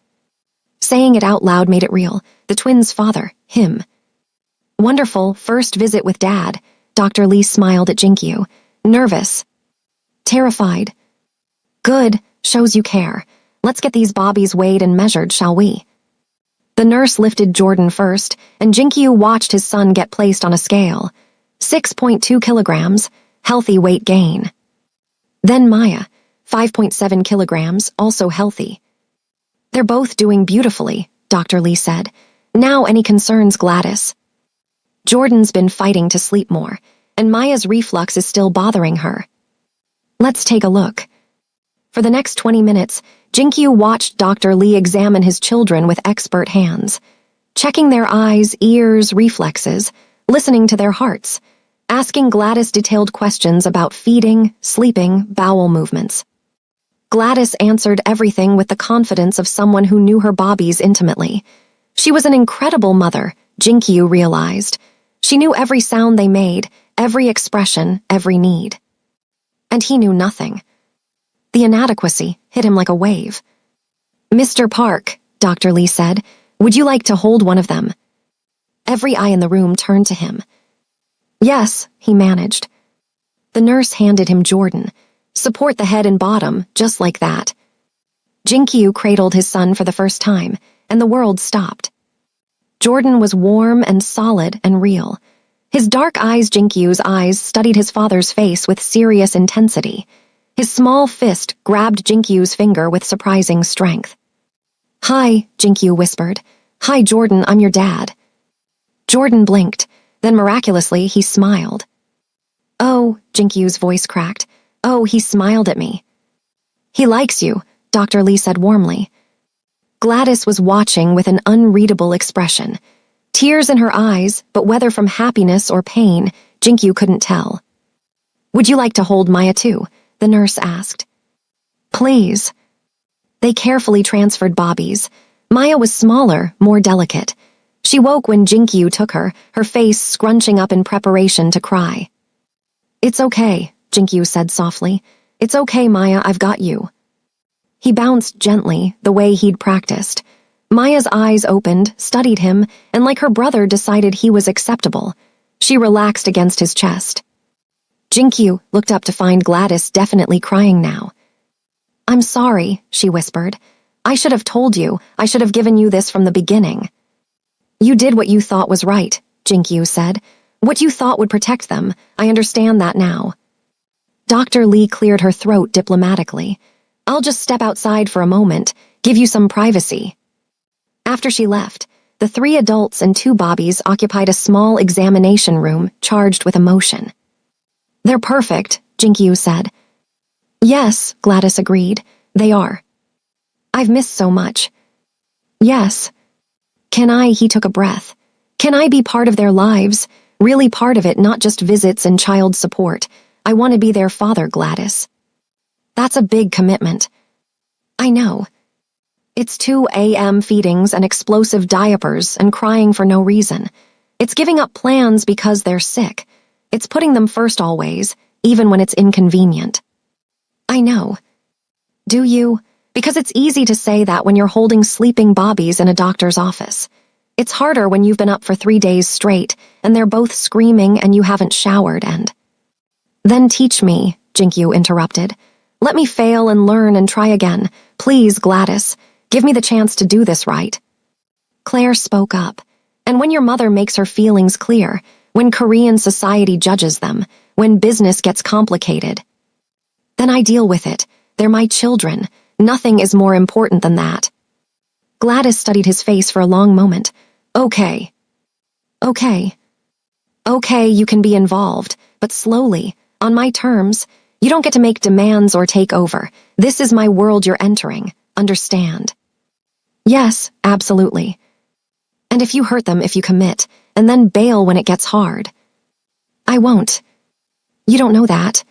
Saying it out loud made it real. The twins' father, him. "Wonderful, first visit with Dad." Dr. Lee smiled at Jinkyu. "Nervous?" "Terrified." "Good, shows you care. Let's get these bobbies weighed and measured, shall we?" The nurse lifted Jordan first, and Jinkyu watched his son get placed on a scale. 6.2 kilograms, healthy weight gain. Then Maya, 5.7 kilograms, also healthy. "They're both doing beautifully," Dr. Lee said. "Now any concerns, Gladys?" Jordan's been fighting to sleep more, and Maya's reflux is still bothering her. "Let's take a look." For the next 20 minutes, Jinkyu watched Dr. Lee examine his children with expert hands, checking their eyes, ears, reflexes, listening to their hearts, asking Gladys detailed questions about feeding, sleeping, bowel movements. Gladys answered everything with the confidence of someone who knew her bobbies intimately. She was an incredible mother, Jinkyu realized. She knew every sound they made, every expression, every need. And he knew nothing. The inadequacy hit him like a wave. "Mr. Park," Dr. Lee said, "would you like to hold one of them?" Every eye in the room turned to him. "Yes," he managed. The nurse handed him Jordan. "Support the head and bottom, just like that." Jinkyu cradled his son for the first time, and the world stopped. Jordan was warm and solid and real. His dark eyes, Jinkyu's eyes, studied his father's face with serious intensity. His small fist grabbed Jinkyu's finger with surprising strength. "Hi," Jinkyu whispered. "Hi, Jordan, I'm your dad." Jordan blinked. Then miraculously, he smiled. "Oh," Jinkyu's voice cracked. "Oh, he smiled at me." "He likes you," Dr. Lee said warmly. Gladys was watching with an unreadable expression. Tears in her eyes, but whether from happiness or pain, Jinkyu couldn't tell. "Would you like to hold Maya too?" the nurse asked. "Please." They carefully transferred bobbies. Maya was smaller, more delicate. She woke when Jinkyu took her, her face scrunching up in preparation to cry. "It's okay," Jinkyu said softly. It's okay, Maya, I've got you. He bounced gently, the way he'd practiced. Maya's eyes opened, studied him, and like her brother decided he was acceptable. She relaxed against his chest. Jinkyu looked up to find Gladys definitely crying now. I'm sorry, she whispered. I should have told you. I should have given you this from the beginning. You did what you thought was right, Jinkyu said. What you thought would protect them. I understand that now. Dr. Lee cleared her throat diplomatically. I'll just step outside for a moment, give you some privacy. After she left, the 3 adults and 2 bobbies occupied a small examination room charged with emotion. They're perfect, Jinkyu said. Yes, Gladys agreed. They are. I've missed so much. Yes. He took a breath. Can I be part of their lives? Really part of it, not just visits and child support. I want to be their father, Gladys. That's a big commitment. I know. It's 2 a.m. feedings and explosive diapers and crying for no reason. It's giving up plans because they're sick. It's putting them first always, even when it's inconvenient. I know. Do you? Because it's easy to say that when you're holding sleeping bobbies in a doctor's office. It's harder when you've been up for 3 days straight, and they're both screaming and you haven't showered and... Then teach me, Jinkyu interrupted. Let me fail and learn and try again. Please, Gladys, give me the chance to do this right. Claire spoke up. And when your mother makes her feelings clear, when Korean society judges them, when business gets complicated, then I deal with it. They're my children. Nothing is more important than that. Gladys studied his face for a long moment. Okay. Okay, you can be involved, but slowly, on my terms. You don't get to make demands or take over. This is my world you're entering. Understand? Yes, absolutely. And if you hurt them if you commit, and then bail when it gets hard. I won't. You don't know that.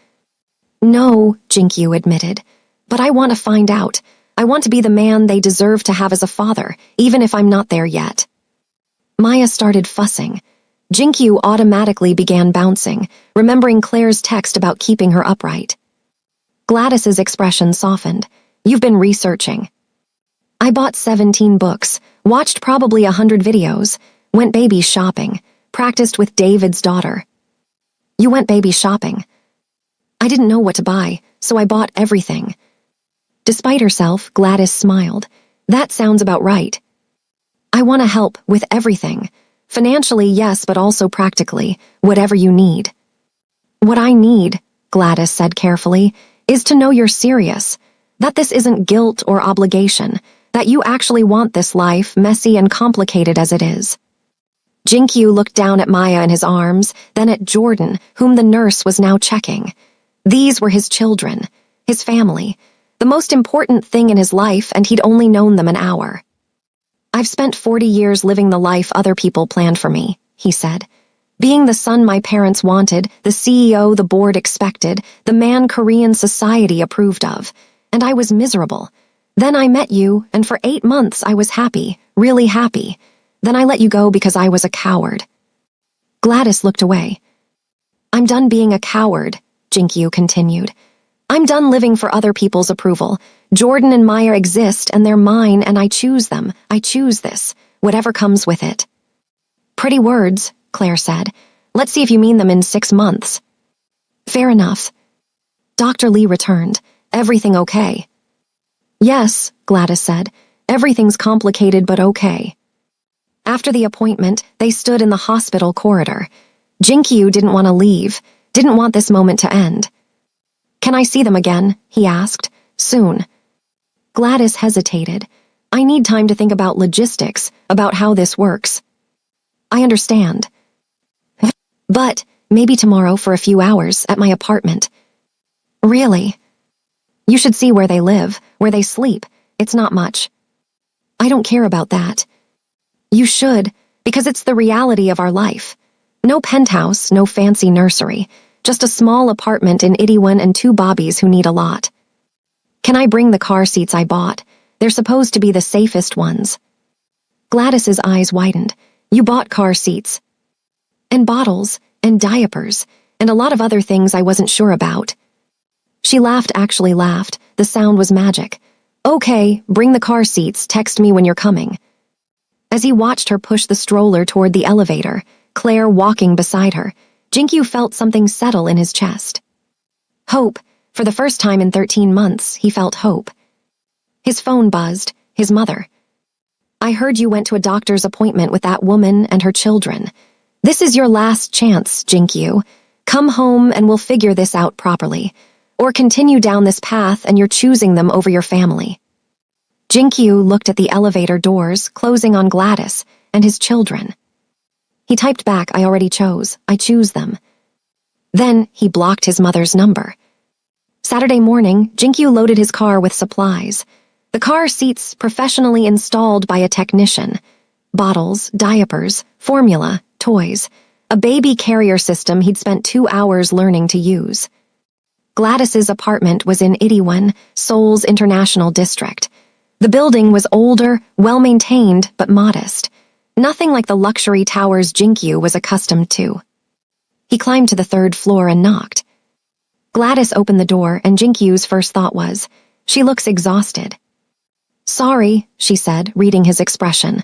No, Jinkyu admitted. But I want to find out. I want to be the man they deserve to have as a father, even if I'm not there yet. Maya started fussing. Jinkyu automatically began bouncing, remembering Claire's text about keeping her upright. Gladys's expression softened. You've been researching. I bought 17 books, watched probably 100 videos, went baby shopping, practiced with David's daughter. You went baby shopping. I didn't know what to buy, so I bought everything. Despite herself, Gladys smiled. That sounds about right. I want to help with everything. Financially, yes, but also practically, whatever you need. What I need, Gladys said carefully, is to know you're serious, that this isn't guilt or obligation, that you actually want this life, messy and complicated as it is. Jinkyu looked down at Maya in his arms, then at Jordan, whom the nurse was now checking. These were his children, his family, the most important thing in his life, and he'd only known them an hour. I've spent 40 years living the life other people planned for me, he said. Being the son my parents wanted, the CEO the board expected, the man Korean society approved of, and I was miserable. Then I met you, and for 8 months I was happy, really happy. Then I let you go because I was a coward. Gladys looked away. I'm done being a coward, Jinkyu continued. I'm done living for other people's approval. Jordan and Maya exist, and they're mine, and I choose them. I choose this, whatever comes with it. Pretty words, Claire said. Let's see if you mean them in 6 months. Fair enough. Dr. Lee returned. Everything okay? Yes, Gladys said. Everything's complicated but okay. After the appointment, they stood in the hospital corridor. Jinkyu didn't want to leave, didn't want this moment to end. Can I see them again? He asked. Soon. Gladys hesitated. I need time to think about logistics, about how this works. I understand. But maybe tomorrow for a few hours at my apartment. Really? You should see where they live, where they sleep. It's not much. I don't care about that. You should, because it's the reality of our life. No penthouse, no fancy nursery, just a small apartment in Itaewon and 2 bobbies who need a lot. Can I bring the car seats I bought? They're supposed to be the safest ones. Gladys's eyes widened. You bought car seats. And bottles, and diapers, and a lot of other things I wasn't sure about. She laughed, actually laughed. The sound was magic. Okay, bring the car seats, text me when you're coming. As he watched her push the stroller toward the elevator, Claire walking beside her, Jinkyu felt something settle in his chest. Hope. For the first time in 13 months, he felt hope. His phone buzzed. His mother. I heard you went to a doctor's appointment with that woman and her children. This is your last chance, Jinkyu. Come home and we'll figure this out properly. Or continue down this path and you're choosing them over your family. Jinkyu looked at the elevator doors closing on Gladys and his children. He typed back, I already chose. I choose them. Then he blocked his mother's number. Saturday morning, Jinkyu loaded his car with supplies. The car seats professionally installed by a technician. Bottles, diapers, formula, toys. A baby carrier system he'd spent 2 hours learning to use. Gladys's apartment was in Itaewon, Seoul's International District. The building was older, well-maintained, but modest. Nothing like the luxury towers Jinkyu was accustomed to. He climbed to the 3rd floor and knocked. Gladys opened the door, and Jinkyu's first thought was, she looks exhausted. Sorry, she said, reading his expression.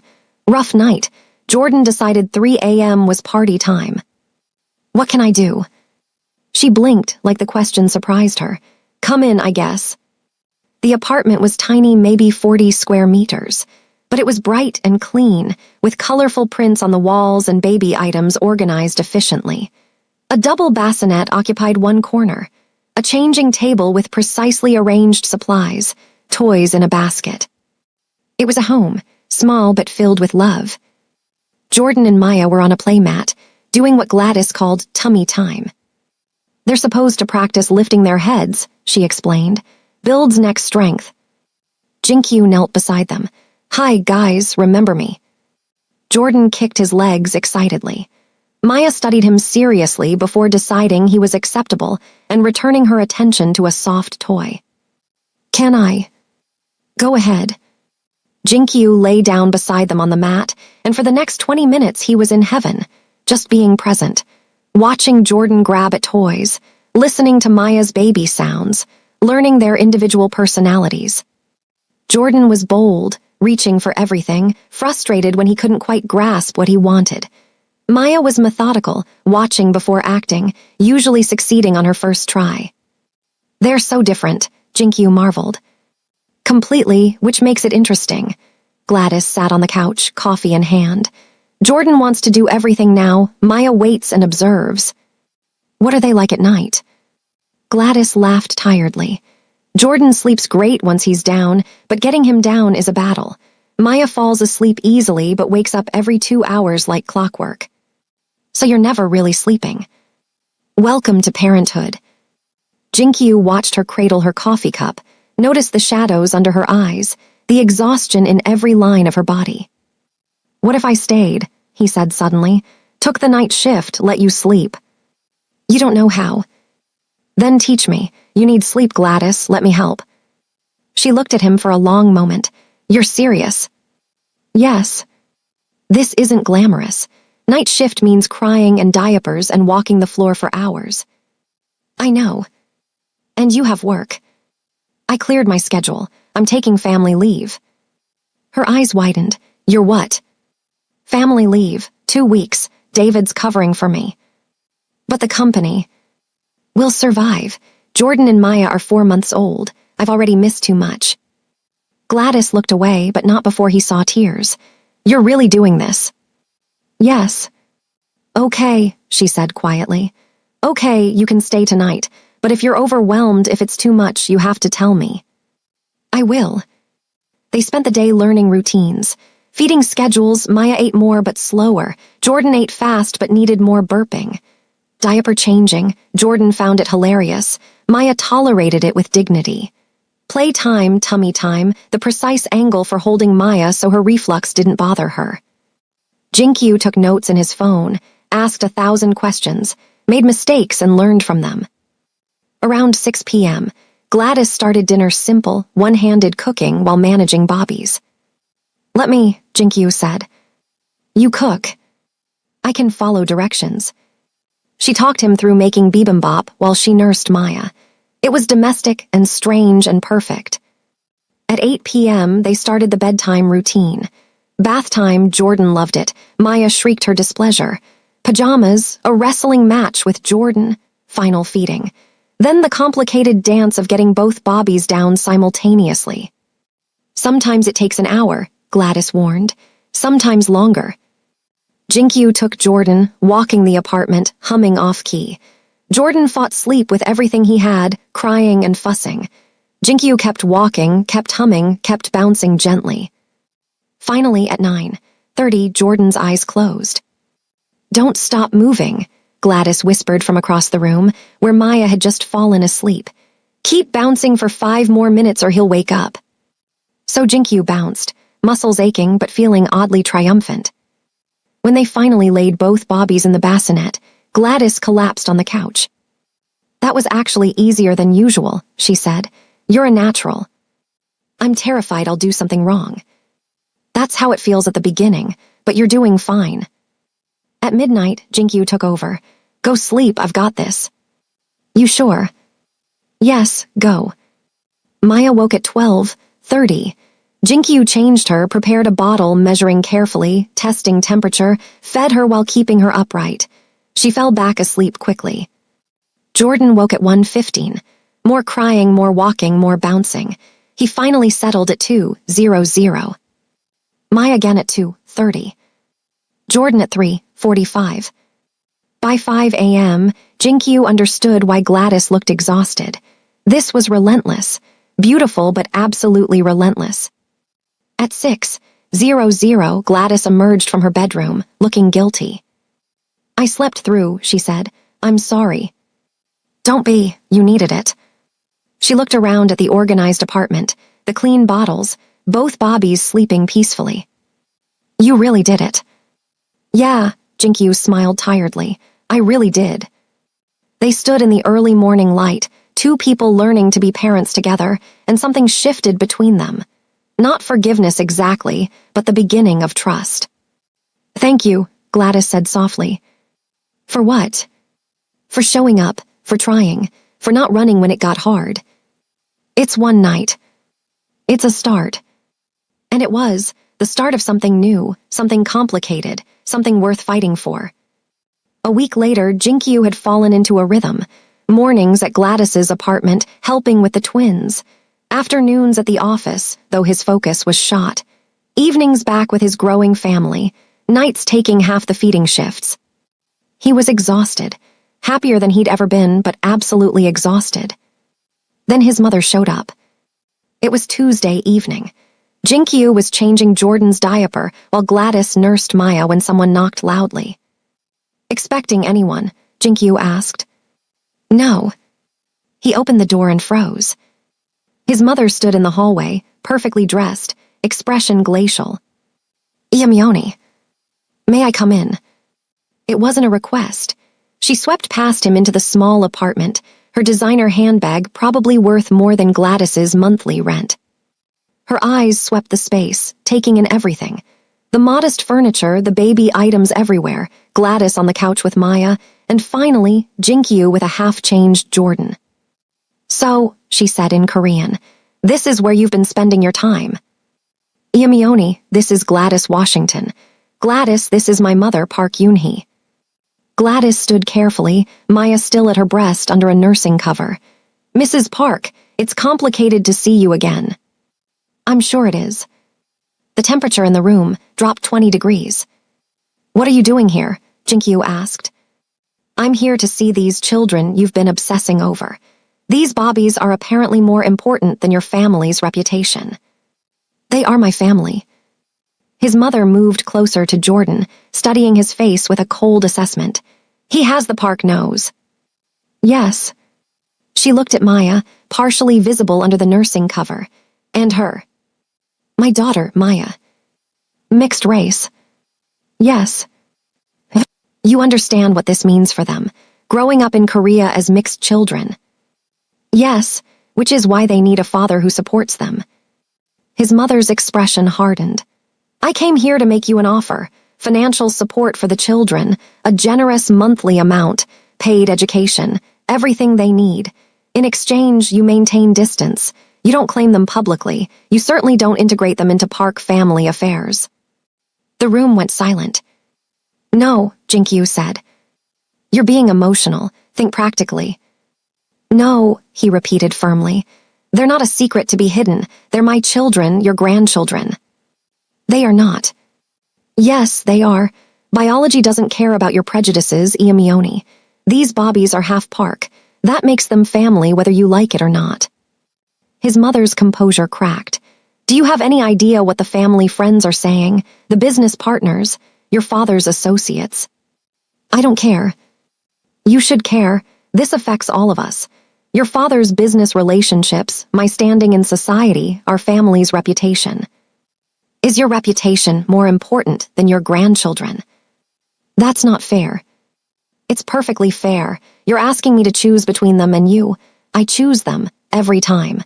Rough night. Jordan decided 3 a.m. was party time. What can I do? She blinked like the question surprised her. Come in, I guess. The apartment was tiny, maybe 40 square meters, but it was bright and clean, with colorful prints on the walls and baby items organized efficiently. A double bassinet occupied one corner, a changing table with precisely arranged supplies, toys in a basket. It was a home, small but filled with love. Jordan and Maya were on a playmat, doing what Gladys called tummy time. They're supposed to practice lifting their heads, she explained. Builds neck strength. Jinkyu knelt beside them. Hi, guys, remember me? Jordan kicked his legs excitedly. Maya studied him seriously before deciding he was acceptable and returning her attention to a soft toy. Can I? Go ahead. Jinkyu lay down beside them on the mat, and for the next 20 minutes he was in heaven, just being present, watching Jordan grab at toys, listening to Maya's baby sounds, learning their individual personalities. Jordan was bold, reaching for everything, frustrated when he couldn't quite grasp what he wanted. Maya was methodical, watching before acting, usually succeeding on her first try. They're so different, Jinkyu marveled. Completely, which makes it interesting. Gladys sat on the couch, coffee in hand. Jordan wants to do everything now. Maya waits and observes. What are they like at night? Gladys laughed tiredly. Jordan sleeps great once he's down, but getting him down is a battle. Maya falls asleep easily but wakes up every 2 hours like clockwork. So you're never really sleeping. Welcome to parenthood. Jinkyu watched her cradle her coffee cup, noticed the shadows under her eyes, the exhaustion in every line of her body. What if I stayed, he said suddenly, took the night shift, let you sleep? You don't know how. Then teach me. You need sleep, Gladys. Let me help. She looked at him for a long moment. You're serious? Yes. This isn't glamorous. Night shift means crying and diapers and walking the floor for hours. I know. And you have work. I cleared my schedule. I'm taking family leave. Her eyes widened. You're what? Family leave. 2 weeks. David's covering for me. But the company... We'll survive. Jordan and Maya are 4 months old. I've already missed too much. Gladys looked away, but not before he saw tears. You're really doing this? Yes. Okay, she said quietly. Okay, you can stay tonight, but if you're overwhelmed, if it's too much, you have to tell me. I will. They spent the day learning routines. Feeding schedules, Maya ate more but slower. Jordan ate fast but needed more burping. Diaper changing, Jordan found it hilarious. Maya tolerated it with dignity. Playtime, tummy time, the precise angle for holding Maya so her reflux didn't bother her. Jinkyu took notes in his phone, asked 1,000 questions, made mistakes and learned from them. Around 6 p.m., Gladys started dinner simple, one-handed cooking while managing Bobby's. Let me, Jinkyu said. You cook. I can follow directions. She talked him through making bibimbap while she nursed Maya. It was domestic and strange and perfect. At 8 p.m., they started the bedtime routine. Bath time, Jordan loved it. Maya shrieked her displeasure. Pajamas, a wrestling match with Jordan. Final feeding. Then the complicated dance of getting both bobbies down simultaneously. Sometimes it takes an hour, Gladys warned. Sometimes longer. Jinkyu took Jordan, walking the apartment, humming off-key. Jordan fought sleep with everything he had, crying and fussing. Jinkyu kept walking, kept humming, kept bouncing gently. Finally, at 9:30, Jordan's eyes closed. "Don't stop moving," Gladys whispered from across the room, where Maya had just fallen asleep. "Keep bouncing for 5 more minutes or he'll wake up." So Jinkyu bounced, muscles aching but feeling oddly triumphant. When they finally laid both bobbies in the bassinet, Gladys collapsed on the couch. "That was actually easier than usual," she said. "You're a natural." "I'm terrified I'll do something wrong." "That's how it feels at the beginning, but you're doing fine." At midnight, Jinkyu took over. "Go sleep, I've got this." "You sure?" "Yes, go." Maya woke at 12:30. Jinkyu changed her, prepared a bottle, measuring carefully, testing temperature, fed her while keeping her upright. She fell back asleep quickly. Jordan woke at 1:15. More crying, more walking, more bouncing. He finally settled at 2:00. Maya again at 2:30. Jordan at 3:45. By 5 a.m., Jinkyu understood why Gladys looked exhausted. This was relentless. Beautiful, but absolutely relentless. At 6:00, Gladys emerged from her bedroom, looking guilty. "I slept through," she said. "I'm sorry." "Don't be, you needed it." She looked around at the organized apartment, the clean bottles, both bobbies sleeping peacefully. "You really did it." "Yeah," Jinkyu smiled tiredly. "I really did." They stood in the early morning light, 2 people learning to be parents together, and something shifted between them. Not forgiveness exactly, but the beginning of trust. "Thank you," Gladys said softly. "For what?" "For showing up, for trying, for not running when it got hard." "It's one night." "It's a start." And it was, the start of something new, something complicated, something worth fighting for. A week later, Jinkyu had fallen into a rhythm. Mornings at Gladys's apartment, helping with the twins. Afternoons at the office, though his focus was shot. Evenings back with his growing family. Nights taking half the feeding shifts. He was exhausted. Happier than he'd ever been, but absolutely exhausted. Then his mother showed up. It was Tuesday evening. Jinkyu was changing Jordan's diaper while Gladys nursed Maya when someone knocked loudly. "Expecting anyone?" Jinkyu asked. "No." He opened the door and froze. His mother stood in the hallway, perfectly dressed, expression glacial. "Iamione. May I come in?" It wasn't a request. She swept past him into the small apartment, her designer handbag probably worth more than Gladys's monthly rent. Her eyes swept the space, taking in everything. The modest furniture, the baby items everywhere, Gladys on the couch with Maya, and finally, Jinkyu with a half-changed Jordan. "So," she said in Korean, "this is where you've been spending your time." "Iamione, this is Gladys Washington. Gladys, this is my mother, Park Yoon-hee." Gladys stood carefully, Maya still at her breast under a nursing cover. "Mrs. Park, it's complicated to see you again." "I'm sure it is." The temperature in the room dropped 20 degrees. "What are you doing here?" Jinkyu asked. "I'm here to see these children you've been obsessing over. These bobbies are apparently more important than your family's reputation." "They are my family." His mother moved closer to Jordan, studying his face with a cold assessment. "He has the Park nose." "Yes." She looked at Maya, partially visible under the nursing cover. "And her." "My daughter, Maya." "Mixed race." "Yes." "You understand what this means for them, growing up in Korea as mixed children." "Yes, which is why they need a father who supports them." His mother's expression hardened. "I came here to make you an offer, financial support for the children, a generous monthly amount, paid education, everything they need. In exchange, you maintain distance. You don't claim them publicly. You certainly don't integrate them into Park family affairs. The room went silent. No, Jinkyu said. You're being emotional. Think practically. No, he repeated firmly. They're not a secret to be hidden. They're my children, your grandchildren. They are not. Yes, they are. Biology doesn't care about your prejudices, Iamione. These bobbies are half Park. That makes them family whether you like it or not. His mother's composure cracked. Do you have any idea what the family friends are saying? The business partners? Your father's associates? I don't care. You should care. This affects all of us. Your father's business relationships, my standing in society, our family's reputation. Is your reputation more important than your grandchildren? That's not fair. It's perfectly fair. You're asking me to choose between them and you. I choose them, every time.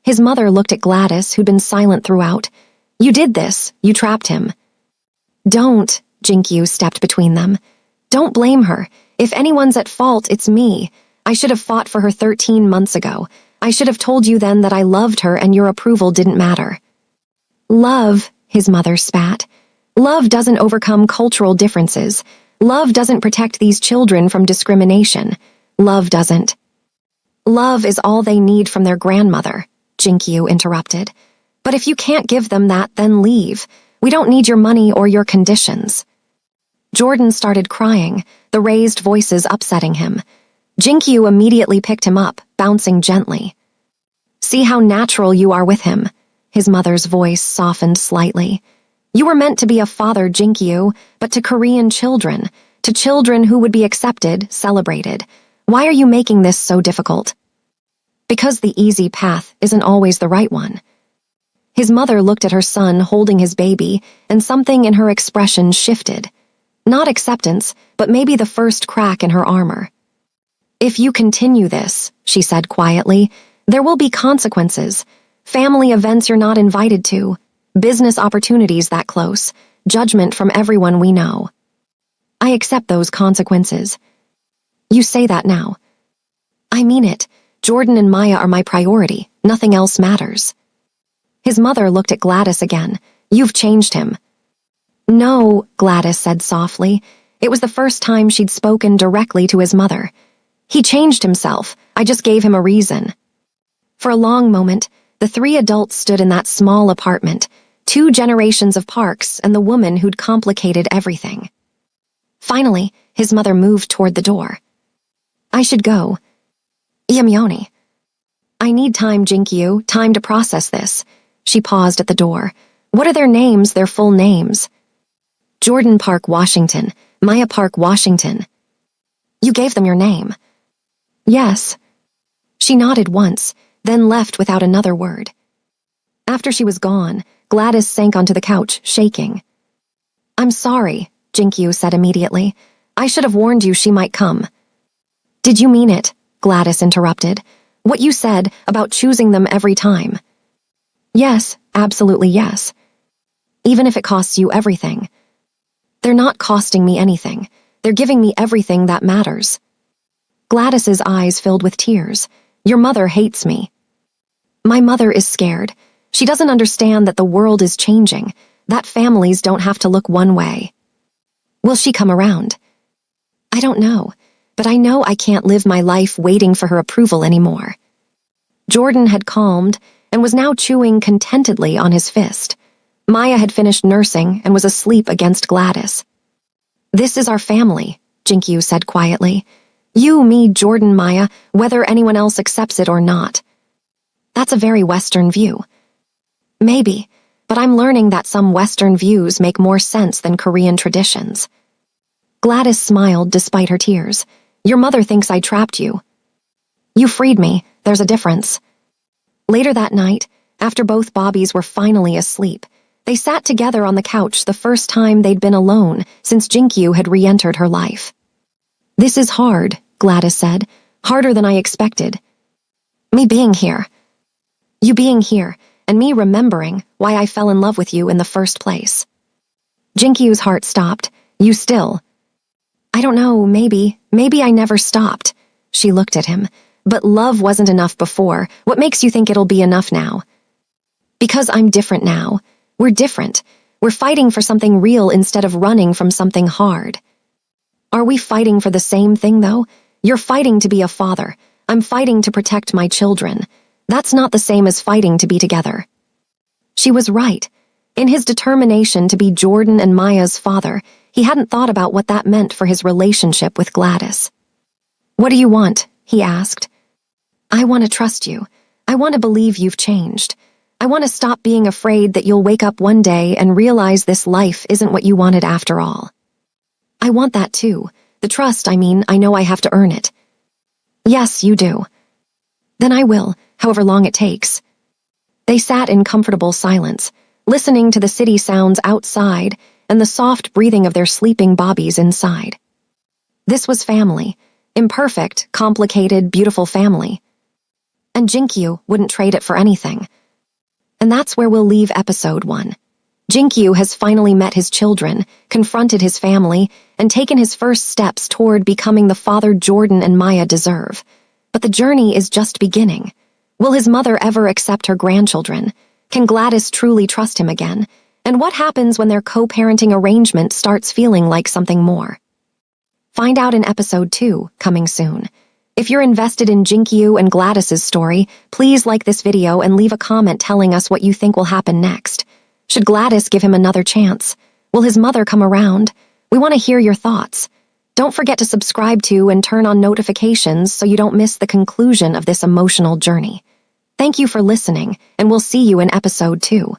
His mother looked at Gladys, who'd been silent throughout. You did this. You trapped him. Don't, Jinkyu stepped between them. Don't blame her. If anyone's at fault, it's me. I should have fought for her 13 months ago. I should have told you then that I loved her and your approval didn't matter. Love, his mother spat. Love doesn't overcome cultural differences. Love doesn't protect these children from discrimination. Love doesn't. Love is all they need from their grandmother, Jinkyu interrupted. But if you can't give them that, then leave. We don't need your money or your conditions. Jordan started crying, the raised voices upsetting him. Jinkyu immediately picked him up, bouncing gently. See how natural you are with him. His mother's voice softened slightly. You were meant to be a father, Jinkyu, but to Korean children, to children who would be accepted, celebrated. Why are you making this so difficult? Because the easy path isn't always the right one. His mother looked at her son holding his baby, and something in her expression shifted. Not acceptance, but maybe the first crack in her armor. If you continue this, she said quietly, there will be consequences. Family events you're not invited to. Business opportunities that close. Judgment from everyone we know. I accept those consequences. You say that now. I mean it. Jordan and Maya are my priority. Nothing else matters. His mother looked at Gladys again. You've changed him. No, Gladys said softly. It was the first time she'd spoken directly to his mother. He changed himself. I just gave him a reason. For a long moment, the three adults stood in that small apartment, 2 generations of Parks and the woman who'd complicated everything. Finally, his mother moved toward the door. I should go. Iamione. I need time, Jinkyu, time to process this. She paused at the door. What are their names, their full names? Jordan Park Washington, Maya Park Washington. You gave them your name. Yes. She nodded once, then left without another word. After she was gone, Gladys sank onto the couch, shaking. I'm sorry, Jinkyu said immediately. I should have warned you she might come. Did you mean it? Gladys interrupted. What you said about choosing them every time. Yes, absolutely yes. Even if it costs you everything. They're not costing me anything. They're giving me everything that matters. Gladys's eyes filled with tears. Your mother hates me. My mother is scared. She doesn't understand that the world is changing, that families don't have to look one way. Will she come around? I don't know, but I know I can't live my life waiting for her approval anymore. Jordan had calmed and was now chewing contentedly on his fist. Maya had finished nursing and was asleep against Gladys. This is our family, Jinkyu said quietly. You, me, Jordan, Maya, whether anyone else accepts it or not. That's a very Western view. Maybe, but I'm learning that some Western views make more sense than Korean traditions. Gladys smiled despite her tears. Your mother thinks I trapped you. You freed me. There's a difference. Later that night, after both Bobbies were finally asleep, they sat together on the couch the first time they'd been alone since Jinkyu had re-entered her life. This is hard, Gladys said. Harder than I expected. Me being here. You being here, and me remembering why I fell in love with you in the first place. Jinkyu's heart stopped. You still. I don't know, maybe I never stopped. She looked at him. But love wasn't enough before. What makes you think it'll be enough now? Because I'm different now. We're different. We're fighting for something real instead of running from something hard. Are we fighting for the same thing, though? You're fighting to be a father. I'm fighting to protect my children. That's not the same as fighting to be together. She was right. In his determination to be Jordan and Maya's father, he hadn't thought about what that meant for his relationship with Gladys. "What do you want?" he asked. "I want to trust you. I want to believe you've changed. I want to stop being afraid that you'll wake up one day and realize this life isn't what you wanted after all." "I want that too. The trust, I know I have to earn it." "Yes, you do." "Then I will, however long it takes." They sat in comfortable silence, listening to the city sounds outside and the soft breathing of their sleeping bobbies inside. This was family. Imperfect, complicated, beautiful family. And Jinkyu wouldn't trade it for anything. And that's where we'll leave episode 1. Jinkyu has finally met his children, confronted his family, and taken his first steps toward becoming the father Jordan and Maya deserve. But the journey is just beginning. Will his mother ever accept her grandchildren? Can Gladys truly trust him again? And what happens when their co-parenting arrangement starts feeling like something more? Find out in episode 2, coming soon. If you're invested in Jinkyu and Gladys's story, please like this video and leave a comment telling us what you think will happen next. Should Gladys give him another chance? Will his mother come around? We want to hear your thoughts. Don't forget to subscribe to and turn on notifications so you don't miss the conclusion of this emotional journey. Thank you for listening, and we'll see you in episode 2.